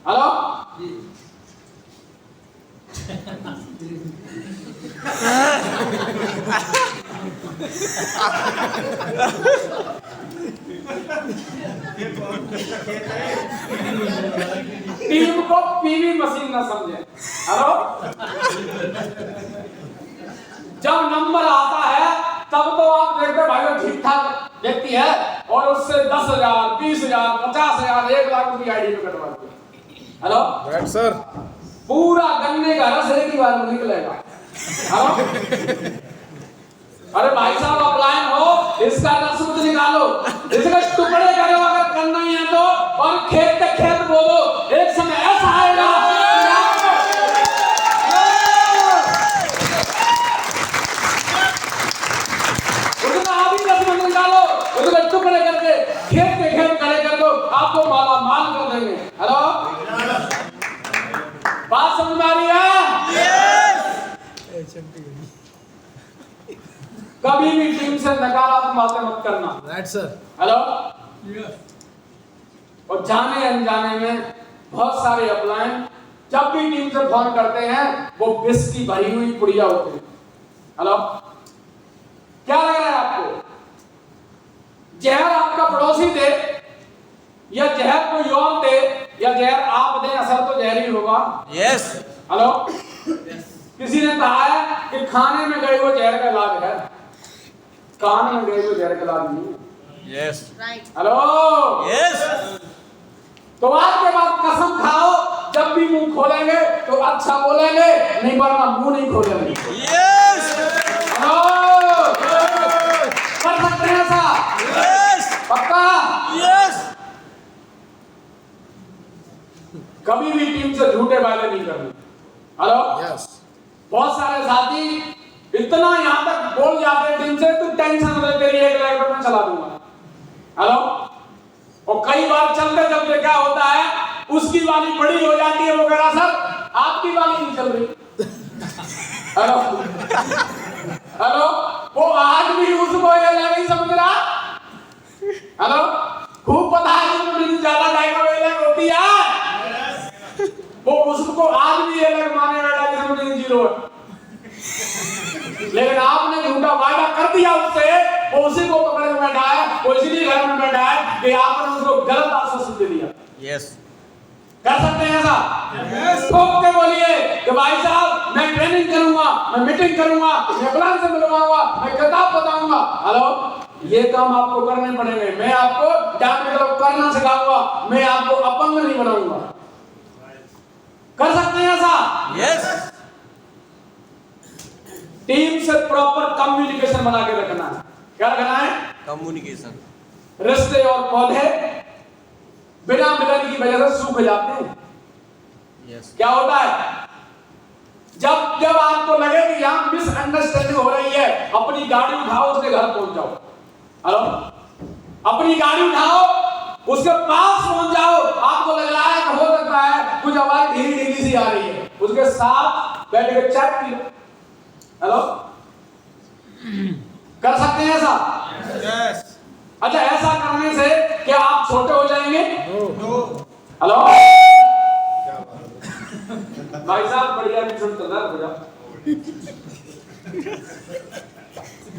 हेलो, टीम को पीवी मशीन ना समझे। हेलो, जब नंबर आता है तब तो आप देखते भाई वो ठीक ठाक व्यक्ति है और उससे 10,000, 20,000, 50,000, 1 लाख रुपए आईडी पे कटवा दिए। हेलो, राइट सर, पूरा गन्ने का रस एक ही बार में निकलेगा। हेलो, अरे भाई साहब अप्लाइन हो, इसका रस मत निकालो, इसके टुकड़े करो अगर करना ही है तो, और खेत के खेत बोलो, एक समय ऐसा आएगा टुकड़े करके खेत के खेत खड़े कर दो, आपको माला माल कर देंगे। हेलो, बात समझ में आ रही है? कभी भी टीम से नकारात्मक बातें मत करना। Right sir. हेलो, यस, और जाने अनजाने में बहुत सारे अपलाइन जब भी टीम से फोन करते हैं वो विष की भरी हुई पुड़िया होती है। हेलो, क्या लग रहा है आपको? जहर आपका पड़ोसी दे या जहर कोई और दे या जहर आप दें, असर तो जहर ही होगा। यस। हेलो, किसी ने कहा है कि खाने में गए वो जहर का इलाज है, कान में गए वो जहर का इलाज नहीं है। यस। Hello, yes. तो आज के बाद कसम खाओ जब भी मुंह खोलेंगे तो अच्छा बोलेंगे, नहीं वरना मुंह नहीं खोलेंगे। यस। हेलो, कर सकते हैं ऐसा? यस। पक्का? यस। कभी भी टीम से झूठे वादे नहीं करने। Hello, yes. बहुत सारे साथी इतना यहां तक बोल जाते हैं टीम से, तू टेंशन मत ले, तेरी 1 लाख रुपए चला दूंगा। हेलो, और कई बार चलते चलते क्या होता है, उसकी वाली बड़ी हो जाती है, वो कह रहा सर आपकी वाली नहीं चल रही। हेलो, हेलो, वो आज भी उसको ये नहीं समझ रहा। हेलो, खूब पता है कि ज्यादा डायमंड होती है जीरो है। लेकिन आपने झूठा वायदा कर दिया उससे, वो उसी को पकड़ में बैठा है, वो इसीलिए घर में बैठा है कि आपने उसको गलत आश्वासन दे दिया। यस कर सकते हैं ऐसा? ठोक के बोलिए कि भाई साहब मैं ट्रेनिंग करूंगा, मैं मीटिंग करूंगा, मैं प्लान से मिलवाऊंगा, मैं किताब बताऊंगा। हेलो, ये काम आपको करने पड़ेंगे। मैं आपको जान मतलब करना सिखाऊंगा, मैं आपको अपंग नहीं बनाऊंगा। कर सकते हैं ऐसा? यस टीम से प्रॉपर कम्युनिकेशन बना के रखना है। क्या रखना है? कम्युनिकेशन। रिश्ते और पौधे बिना मिलन की वजह से सूख जाते हैं। यस क्या होता है? जब जब आपको लगे कि यहां मिसअंडरस्टैंडिंग हो रही है, अपनी गाड़ी उठाओ, उसके घर पहुंच जाओ। हेलो, अपनी गाड़ी उठाओ, उसके पास पहुंच जाओ। आपको लग रहा है कि हो सकता है कुछ आवाज ढीली ढीली सी आ रही है, उसके साथ बैठ के चाय पी लो। हेलो, कर सकते हैं ऐसा? Yes. अच्छा, ऐसा करने से क्या आप छोटे हो जाएंगे? No. हेलो भाई साहब, बढ़िया मिशन चल रहा है। हो जाओ।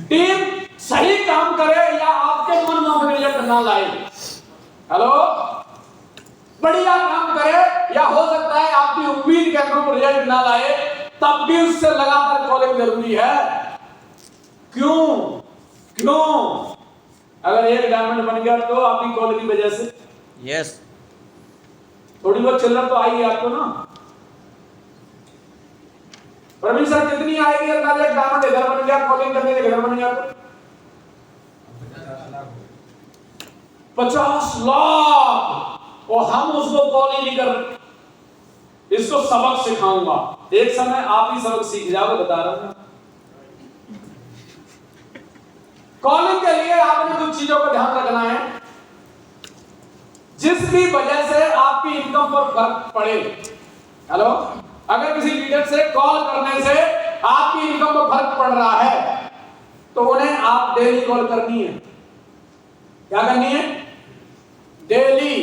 टीम सही काम करे या आपके मन में रिजल्ट ना लाए। हेलो, बढ़िया काम करे या हो सकता है आपकी उम्मीद के अनुरूप रिजल्ट ना लाए, तब भी उससे लगातार कॉलिंग जरूरी है। क्यों? अगर एक डायमंड बन गया तो आपकी कॉलिंग की वजह से यस थोड़ी बहुत चिल्लर तो आएगी आपको ना। प्रवीण सर, कितनी आएगी अगर एक डायमंड इधर बन गया, कॉलिंग करने के इधर बन गया तो? 50 लाख। और हम उसको कॉल ही नहीं कर रहे। इसको सबक सिखाऊंगा, एक समय आप ही सबक सीख जाओगे, बता रहा हूं। कॉलिंग के लिए आपने कुछ चीजों का ध्यान रखना है जिसकी वजह से आपकी इनकम पर फर्क पड़े। हेलो, अगर किसी लीडर से कॉल करने से आपकी इनकम पर फर्क पड़ रहा है तो उन्हें आप डेली कॉल करनी है। क्या करनी है? डेली।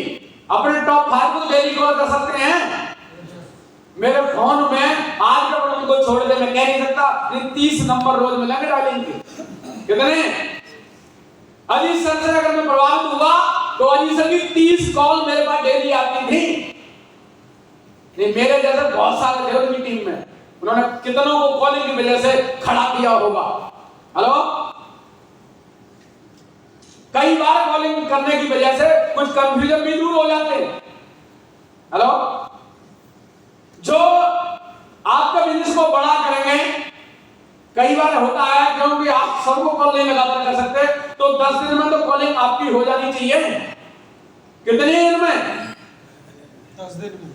अपने टॉप 5 को डेली कॉल कर सकते हैं। मेरे फोन में आज का उनको छोड़ दे, मैं कह नहीं सकता, 30 नंबर रोज मिलेंगे डालेंगे। कितने? अजीत सर से अगर मैं प्रभावित हुआ तो अजीत सर की 30 कॉल मेरे पास डेली आती थी। नहीं, मेरे जैसे बहुत सारे थे उनकी टीम में, उन्होंने कितनों को कॉलिंग की वजह से खड़ा किया होगा। हेलो, कई बार कॉलिंग करने की वजह से कुछ कंफ्यूजन भी दूर हो जाते हैं। हेलो, जो आपका बिजनेस को बड़ा करेंगे, कई बार होता है क्योंकि आप सबको कॉल नहीं लगातार कर सकते, तो 10 दिन में तो कॉलिंग आपकी हो जानी चाहिए। कितने दिन में? 10 दिन में।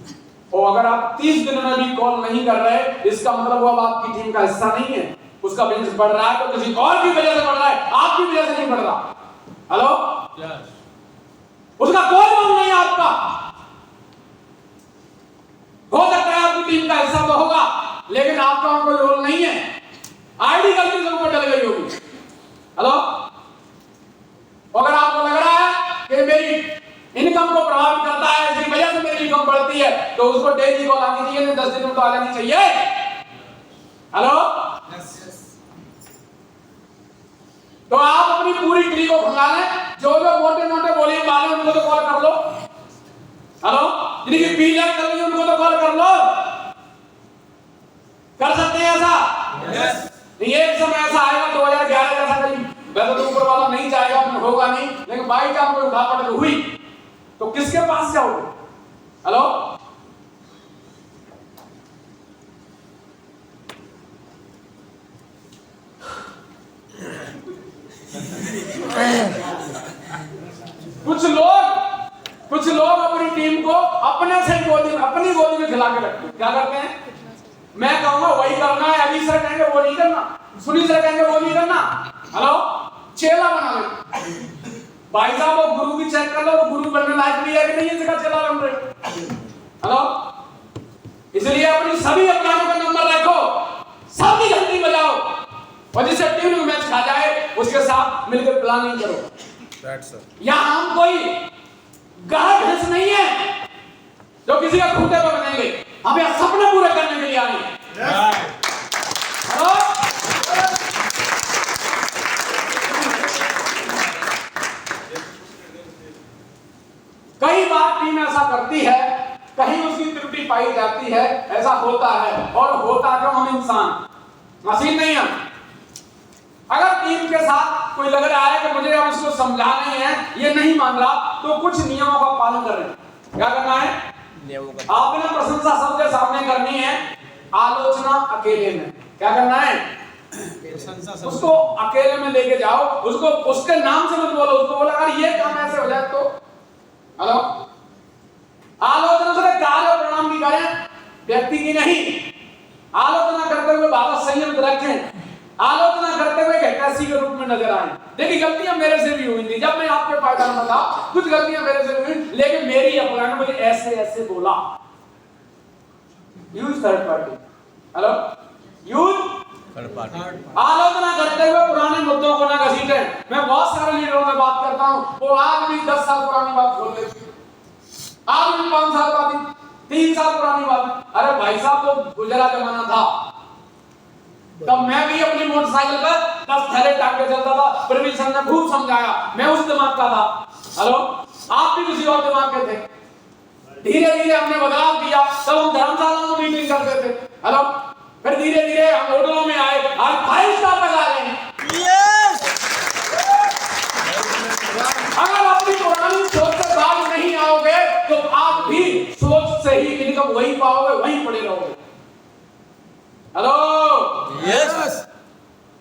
और अगर आप 30 दिन में भी कॉल नहीं कर रहे, इसका मतलब वो अब आपकी टीम का हिस्सा नहीं है। उसका बिजनेस बढ़ रहा है तो किसी और की वजह से बढ़ रहा है, आपकी वजह से नहीं बढ़ रहा। हेलो, उसका कोई रोल नहीं है आपका। हो सकता है आपकी टीम का हिस्सा तो होगा, लेकिन आपका कोई रोल नहीं है। आईडी गलती से ऊपर चल गई होगी। हेलो, अगर आपको लग रहा है कि मेरी इनकम को प्रभावित करता है, इसकी वजह से मेरी इनकम बढ़ती है, तो उसको डेली कॉल आनी चाहिए, 10 दिन में तो आ जानी चाहिए। हेलो, तो आप अपनी पूरी टीम को खंगा लें, जो मोटे मोटे बोलिए वाले उनको तो कॉल कर लो। हेलो, जिनकी पीएल कर रही है उनको तो कॉल कर लो। कर सकते हैं ऐसा? यस। एक समय ऐसा आएगा 2011 जैसा कहीं, वैसे तो ऊपर वाला नहीं चाहेगा, होगा नहीं, लेकिन बाई चांस कोई उठापट हुई तो किसके पास जाओगे? हेलो, कुछ लोग अपनी टीम को अपने से अपनी गोदी में खिला के रखते हैं। क्या करते हैं? मैं कहूंगा वही करना है, अभी सर कहेंगे वो नहीं करना, सुनील सर कहेंगे वो नहीं करना। हेलो, चेला बना ले। भाई साहब, वो गुरु की चेक कर लो, वो गुरु बनने लायक भी है कि नहीं, इसका चेला बन रहे। हेलो, इसलिए अपनी सभी अपनाओं का नंबर रखो, सबकी घंटी बजाओ, और जिसे टीम में मैच खा जाए उसके साथ मिलकर प्लानिंग करो। यहाँ हम कोई गाय भैंस नहीं है जो किसी का खूंटे पर बनेंगे। हम यहाँ सपने पूरे करने के लिए आए हैं। करती है, कहीं उसकी त्रुटि पाई जाती है, ऐसा होता है। और होता क्यों? हम इंसान, मशीन नहीं है। अगर टीम के साथ कोई लग रहा है कि मुझे अब इसको समझाना ही है, ये नहीं मान रहा, तो कुछ नियमों का पालन करें। क्या करना है? नियमों का आपने प्रशंसा सबके सामने करनी है, आलोचना अकेले में। क्या करना है? उसको अकेले में लेके जाओ, उसको उसके नाम से मत बोलो, उसको बोला अगर ये काम ऐसे हो जाए तो। हेलो, आलोचना से कार्य और परिणाम की करें, व्यक्ति की नहीं। आलोचना करते हुए बात संयम रखें, आलोचना करते हुए कैसी के रूप में नजर आए। देखिए गलतियां मेरे से भी हुई थी, जब मैं आपके पायदान में था कुछ गलतियां मेरे से हुई, लेकिन मेरी अपना ने मुझे ऐसे ऐसे बोला। Use third party. Hello, use third party. आलोचना करते हुए पुराने मुद्दों को ना घसीटे। मैं बहुत सारे लीडरों से बात करता हूं, वो आज भी 10 साल पुरानी बात बोल लेते, आज भी 5 साल बाद, 3 साल पुरानी बात। अरे भाई साहब, तो गुजरा जमाना था, तब मैं भी अपनी मोटरसाइकिल पर 10 थैले टांग के चलता था। प्रवीण सर ने खूब समझाया, मैं उस दिमाग का था। हेलो, आप भी किसी और दिमाग के थे। धीरे धीरे हमने बदलाव किया, तब हम धर्मशाला में मीटिंग करते थे। हेलो, फिर धीरे धीरे हम होटलों में आए, आज 5 स्टार तक आ गए। अगर अपनी पुरानी सोच से बाहर नहीं आओगे तो आप भी सोच से ही इनकम वही पाओगे, वहीं पड़े रहोगे। Hello, yes.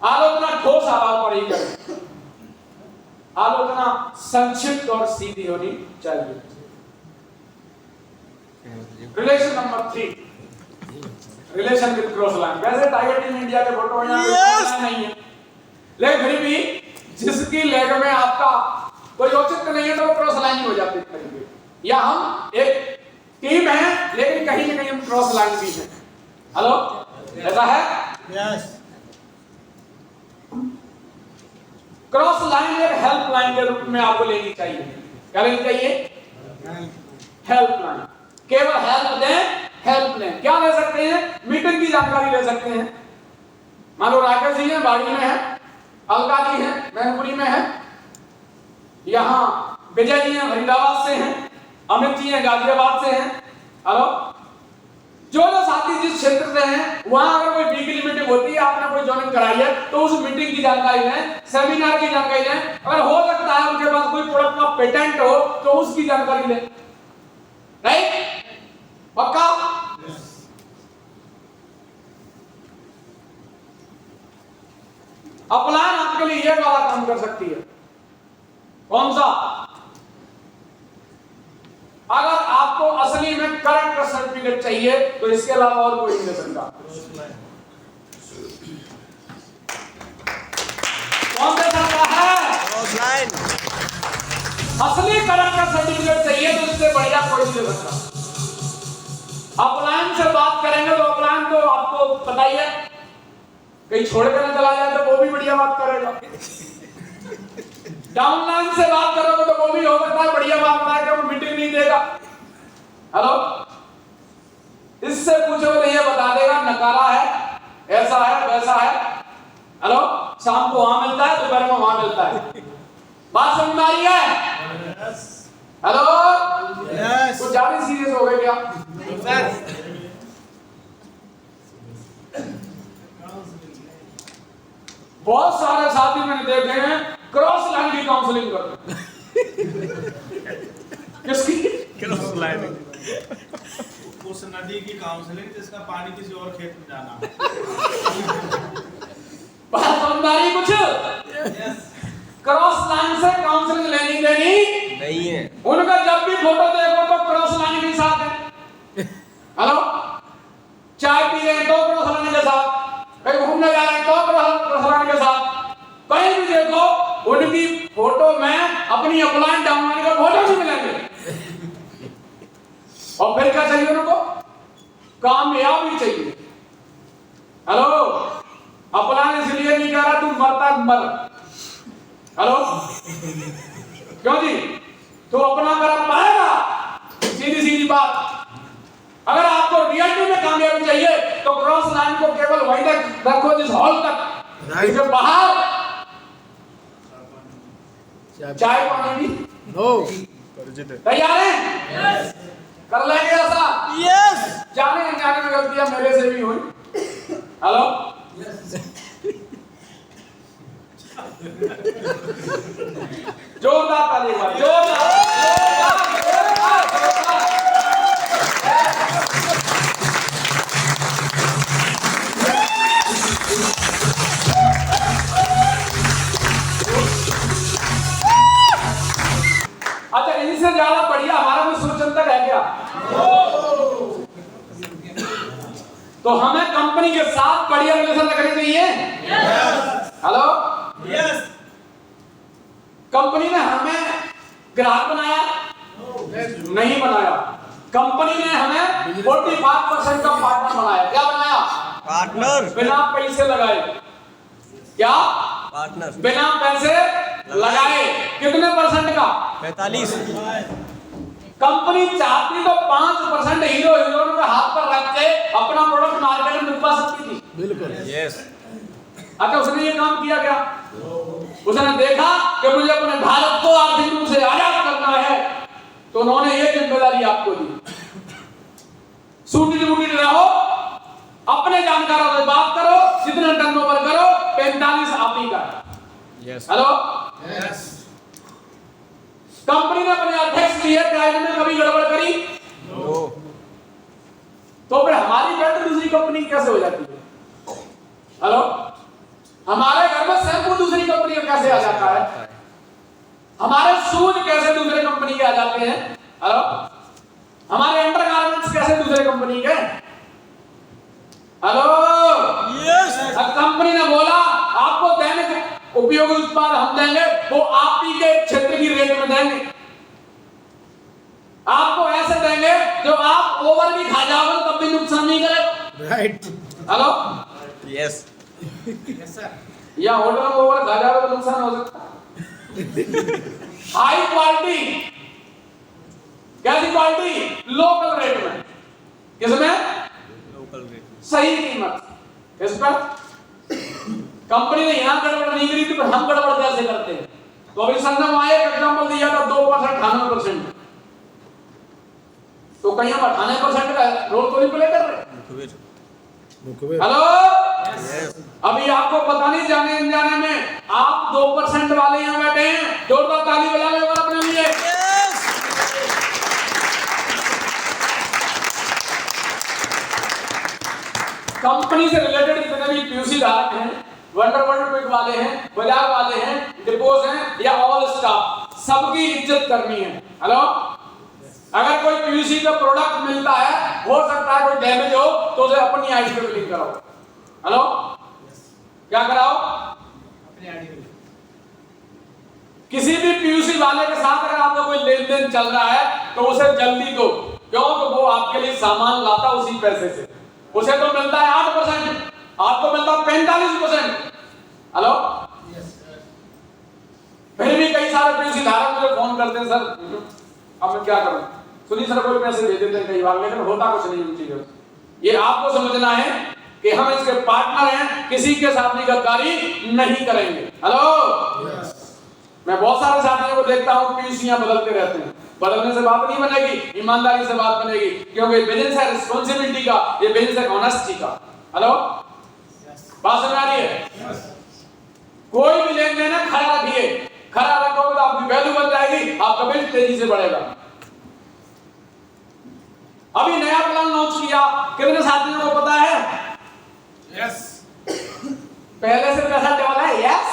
आलोचना ठोस आवाज पर ही करें, आलोचना संक्षिप्त और सीधी होनी चाहिए। Relation number 3, relation with cross line. वैसे टाइगर टीम इंडिया के फोटो यहाँ नहीं है, लेकिन फिर भी जिसकी लेग में आपका कोई औचित्य नहीं है तो वो क्रॉस लाइन ही हो जाती है। या हम एक टीम है लेकिन कहीं ना कहीं हम क्रॉस लाइन भी है। हेलो, ऐसा है? यस। क्रॉस लाइन एक हेल्प लाइन के रूप में आपको लेनी चाहिए। क्या लेनी चाहिए? Help line. केवल हेल्प दें, हेल्प लें। क्या ले सकते हैं? मीटिंग की जानकारी ले सकते हैं। मान लो राकेश जी हैं, बाड़ी में है, अलका जी हैं, मैनपुरी में है, यहाँ विजय जी हैं, फरीदाबाद से हैं, अमित जी हैं, गाजियाबाद से हैं। हेलो, जो साथी जिस क्षेत्र से हैं, वहां अगर कोई वीकली मीटिंग होती है, आपने कोई ज्वाइनिंग कराई है, तो उस मीटिंग की जानकारी लें, सेमिनार की जानकारी लें। अगर हो सकता है उनके पास कोई प्रोडक्ट का पेटेंट हो तो उसकी जानकारी लें। राइट? पक्का? अपलाइन आपके लिए ये वाला काम कर सकती है। कौन सा? अगर आपको असली में करंट सर्टिफिकेट चाहिए तो इसके अलावा और कोई नहीं दे सकता। कौन दे सकता है? क्रॉसलाइन। असली करंट का सर्टिफिकेट चाहिए तो इससे बढ़िया कोई नहीं दे सकता। अपलाइन से बात करेंगे तो अपलाइन तो आपको पता ही है, कहीं छोड़ कर चला जाए तो वो भी बढ़िया बात करेगा। डाउनलाइन से बात करोगे तो वो भी हो सकता है बढ़िया बात बताएगा, वो मीटिंग नहीं देगा। हेलो, इससे पूछो तो ये बता देगा नकारा है, ऐसा है, वैसा है। हेलो, शाम को वहां मिलता है, दोपहर में वहां मिलता है। बात समझ में आ रही है? हेलो, कुछ ज्यादा सीरियस हो गए क्या? बहुत सारे साथी मैंने देखे हैं क्रॉस लाइन की काउंसलिंग करते हैं। किसकी? Cross line. उस नदी की काउंसलिंग जिसका पानी किसी और खेत में जाना। बात समझदारी कुछ? क्रॉस लाइन से काउंसलिंग लेनी देनी नहीं है। उनका जब भी फोटो देखो तो क्रॉस लाइन के साथ है। हेलो, चाय पी रहे हैं तो क्रॉस लाइन के साथ, कहीं घूमने जा रहे हैं तो क्रॉस लाइन के साथ, कहीं भी देखो उनकी फोटो में अपनी अपलाइन डाउनलाइन का फोटो भी मिलेंगे। और फिर क्या चाहिए उनको? कामयाबी चाहिए। हेलो, अपलाइन इसलिए नहीं कह रहा तू मरता मर। हेलो, क्यों जी? तो अपना कर पाएगा? सीधी सीधी बात। अगर आपको रियलिटी में कामयाबी चाहिए तो क्रॉस लाइन को केवल वहीं तक रखो जिस हॉल तक, इसके बाहर चाय पानी भी नो। तैयार है? कर लेंगे ऐसा? यस। जाने अनजाने में गलतियां मेरे से भी हुई। हेलो, जोरदार ताली मारो, जोरदार, जोरदार, जोरदार। अच्छा, इनसे ज्यादा बढ़िया हमारा में सुरचंदक है क्या? तो हमें कंपनी के साथ बढ़िया रिलेशन रखनी चाहिए। हेलो, कंपनी ने हमें ग्राहक बनाया? नहीं बनाया। कंपनी ने हमें 45% का पार्टनर बनाया। क्या बनाया? पार्टनर। बिना पैसे लगाए। क्या? पार्टनर। बिना पैसे लगाए। कितने परसेंट का? 45। कंपनी चाहती तो 5% हीरो हीरोइन के हाथ पर रख के अपना प्रोडक्ट मार्केट में डुबा सकती थी। बिल्कुल। यस। अच्छा, उसने ये काम किया क्या? उसने देखा कि मुझे अपने भारत को आर्थिक रूप से आजाद करना है, तो उन्होंने ये जिम्मेदारी आपको दी। सूटिड बूटिड रहो, अपने जानकारों से बात करो, जितने टर्नओवर करो 45 आप ही का। यस। हेलो, कंपनी ने अपने अध्यक्ष की ट्रायल में कभी गड़बड़ करी? नो। तो फिर हमारी बेल्ट दूसरी कंपनी की कैसे हो जाती है? हेलो, हमारे घर में शैम्पू दूसरी कंपनी का कैसे आ जाता है? हमारे शूज कैसे दूसरे कंपनी के आ जाते हैं? हेलो, हमारे अंडरगारमेंट्स कैसे दूसरे कंपनी के? Hello, yes. कंपनी ने बोला आपको दैनिक उपयोगी उत्पाद हम देंगे, वो आप ही के क्षेत्र की रेट में देंगे। आपको ऐसे देंगे जो आप ओवर भी खा जाओगे तब भी नुकसान नहीं करेगा। राइट। Hello, yes. या होटल में ओवर खा जाओगे तो नुकसान हो सकता है। हाई क्वालिटी, कैसी क्वालिटी? लोकल रेट में। किसमें? Local rate. सही कीमत। किस पर? कंपनी ने यहां गड़बड़ नहीं करी थी, पर हम गड़बड़ कैसे करते हैं? तो अभी संगम आए, एग्जांपल दिया था 2% 98%, तो कहीं हम 98% का रोल तो नहीं प्ले कर रहे। हेलो, अभी आपको पता नहीं, जाने अनजाने में आप 2% वाले यहाँ बैठे हैं। जोरदार ताली बजा लें अपने लिए। कंपनी से रिलेटेड जितने भी पीयूसी धारक हैं, वंडर वर्ल्ड पिक वाले हैं, बाजार वाले हैं, डिपोज हैं या ऑल स्टाफ, सबकी इज्जत करनी है। हेलो, अगर कोई पीयूसी का प्रोडक्ट मिलता है, हो सकता है कोई डैमेज हो, तो उसे अपनी आईडी पे बिलिंग कराओ। हेलो, क्या कराओ? अपनी आईडी पे। किसी भी पीयूसी वाले के साथ अगर आपका कोई लेन देन चल रहा है तो उसे जल्दी दो, क्योंकि वो आपके लिए सामान लाता उसी पैसे से। उसे तो मिलता है 8%, आपको मिलता है 45%। हेलो, फिर भी कई सारे पीयूसी धारक मुझे फोन करते हैं, सर अब मैं क्या करूं? सुनिए सर, कोई पैसे दे देते हैं कई बार, लेकिन होता कुछ नहीं उन चीजों से। ये आपको समझना है कि हम इसके पार्टनर हैं, किसी के साथ भी गद्दारी नहीं करेंगे। हेलो, मैं बहुत सारे साथियों को देखता हूं पीयूसियां बदलते रहते हैं। बदलने से बात नहीं बनेगी, ईमानदारी से बात बनेगी, क्योंकि बिजनेस है रिस्पांसिबिलिटी का, ये बिजनेस है ऑनेस्टी का। हेलो, बात समझ आ रही है? कोई भी लेन देन है, खड़ा रखिए। खड़ा रखोगे तो आपकी वैल्यू बन जाएगी, आपका बिजनेस तेजी से बढ़ेगा। अभी नया प्लान लॉन्च किया, कितने साथियों को पता है? यस। पहले से पैसा डबल है। Yes,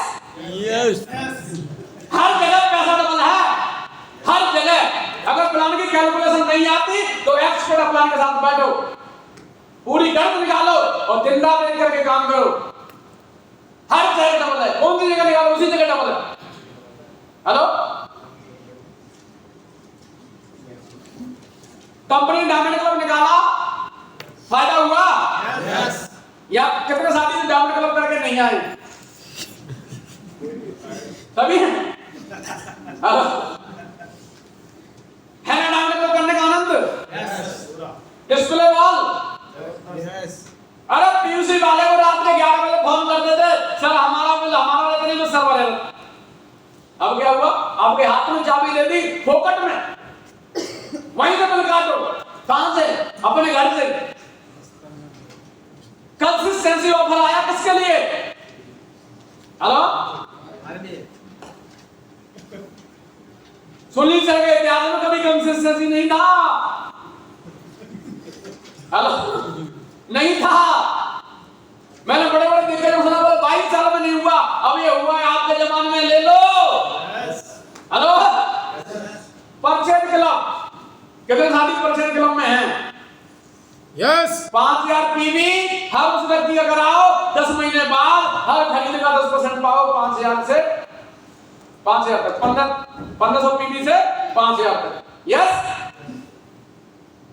yes. हर जगह पैसा डबल है, हर जगह। अगर प्लान की कैलकुलेशन नहीं आती तो एक्सपर्ट प्लान के साथ बैठो, पूरी गणित निकालो और दिन रात एक करके काम करो। हर जगह डबल है, कौन सी जगह निकालो उसी जगह डबल है। हेलो, कंपनी डायमंड क्लब निकाला, फायदा हुआ? यस। या कितने साथी से डायमंड क्लब करके नहीं आए? सभी है ना डायमंड क्लब करने का आनंद? Display wall. अरे पीयूसी वाले को रात में 11 बजे फोन कर देते, सर हमारा बिल हमारा इतने में सर्वर है। अब क्या हुआ? आपके हाथ में चाबी दे दी फोकट में, वहीं से बिल काटो। कहां से? अपने घर से। कंसिस्टेंसी ऑफर आया किसके लिए? हेलो, सुनील सर के इतिहास में कभी कंसिस्टेंसी नहीं था। हेलो, नहीं था। मैंने बड़े बड़े दिग्गजों को सुना, बोले 22 साल में नहीं हुआ, अब ये हुआ है आपके जमाने में, ले लो। हेलो, परचेज क्लब कितने साथी परचेज क्लब में हैं? यस 5000 पीवी हर उस व्यक्ति का कराओ, 10 महीने बाद हर खरीद का 10% पाओ, 5000 से 5000 तक, 1500 पीवी से 5000 तक। यस,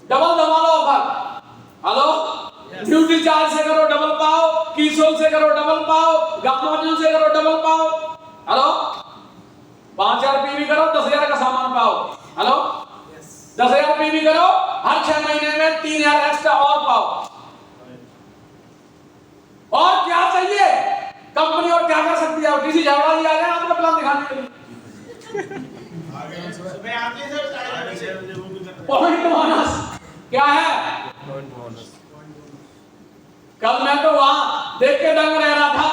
डबल धमाल ऑफर। हेलो, ड्यूटी चार्ज से करो डबल पाओ, कीसोल से करो डबल पाओ, गामान्यों से करो डबल पाओ। हेलो, 5000 पीवी करो, 10000 का सामान पाओ। हेलो, 10000 पीवी करो, हर 6 महीने में 3000 एक्स्ट्रा और पाओ। और क्या चाहिए? कंपनी और क्या कर सकती है? किसी झगड़ा दिया जाए आपका प्लान दिखाने के लिए। पॉइंट बोनस क्या है? कल मैं तो वहां देख के दंग रह रहा था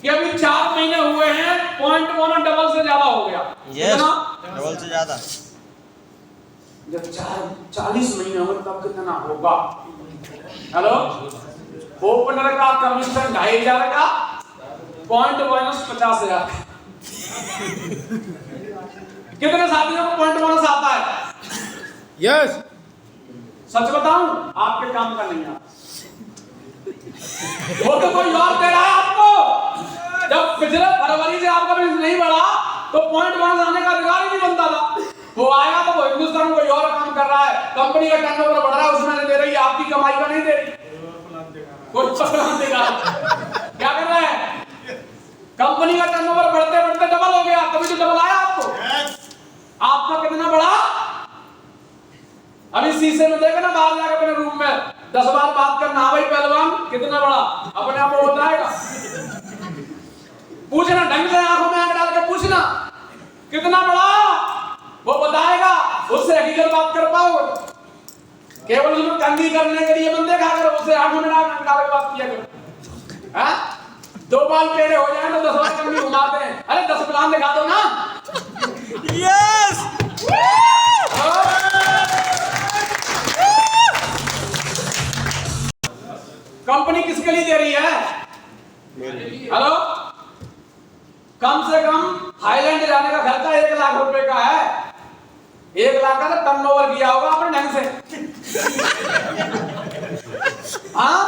कि अभी 4 महीने हुए हैं, पॉइंट बोनस डबल से ज्यादा हो गया। यस, डबल से ज्यादा। जब 40 महीने हो तब कितना होगा? हेलो, ओपनर का कमीशन 2500 का, पॉइंट बोनस 50,000। कितने साथियों को पॉइंट बोनस आता है? यस सच बताऊं, आपके काम का नहीं आता। वो तो कोई और दे रहा है आपको। जब पिछले फरवरी से आपका बिजनेस नहीं बढ़ा तो पॉइंट बोनस आने का अधिकार ही नहीं बनता था। वो आएगा तो वो हिंदुस्तान कोई और काम कर रहा है, कंपनी का टर्नओवर बढ़ रहा है, उसमें नहीं दे रही, आपकी कमाई का नहीं दे रही। कोई प्लान देगा क्या कर रहा है? कंपनी का टर्नओवर बढ़ते बढ़ते डबल हो गया, तभी तो डबल आया आपको। आपका कितना बढ़ा? अभी शीशे में देखे ना, बाहर जाकर अपने रूम में 10 बार बात करना, हाँ भाई पहलवान कितना बड़ा, अपने आप वो बताएगा। पूछना ढंग से, आंखों में आंख डाल के पूछना कितना बड़ा, वो बताएगा, उससे हकीकत बात कर पाओगे। केवल उसमें कंगी करने के लिए बंदे खा करो, उससे आंखों में आंख डाल के बात किया करो। हाँ, 2 बाल टेढ़े हो जाए तो 10 बार कंगी घुमाते हैं। अरे 10 प्लान दिखा दो ना। यस, कंपनी किसके लिए दे रही है? हेलो, कम से कम थाईलैंड जाने का खर्चा 1 लाख रुपए का है। 1 लाख का तो टर्नओवर किया होगा आपने ढंग से। हाँ,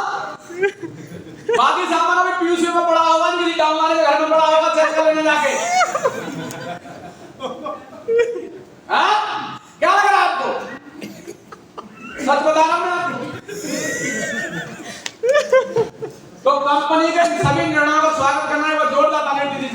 बाकी सामान अभी पीयूसी में पड़ा होगा, किसी गाँव वाले के घर में पड़ा होगा, चेक कर लेने जाके। हाँ, क्या लग रहा है आपको? सच बता रहा हूं मैं आपको। तो कंपनी के सभी निर्णयों का स्वागत करना है, वो जोरदार ताली दीजिए।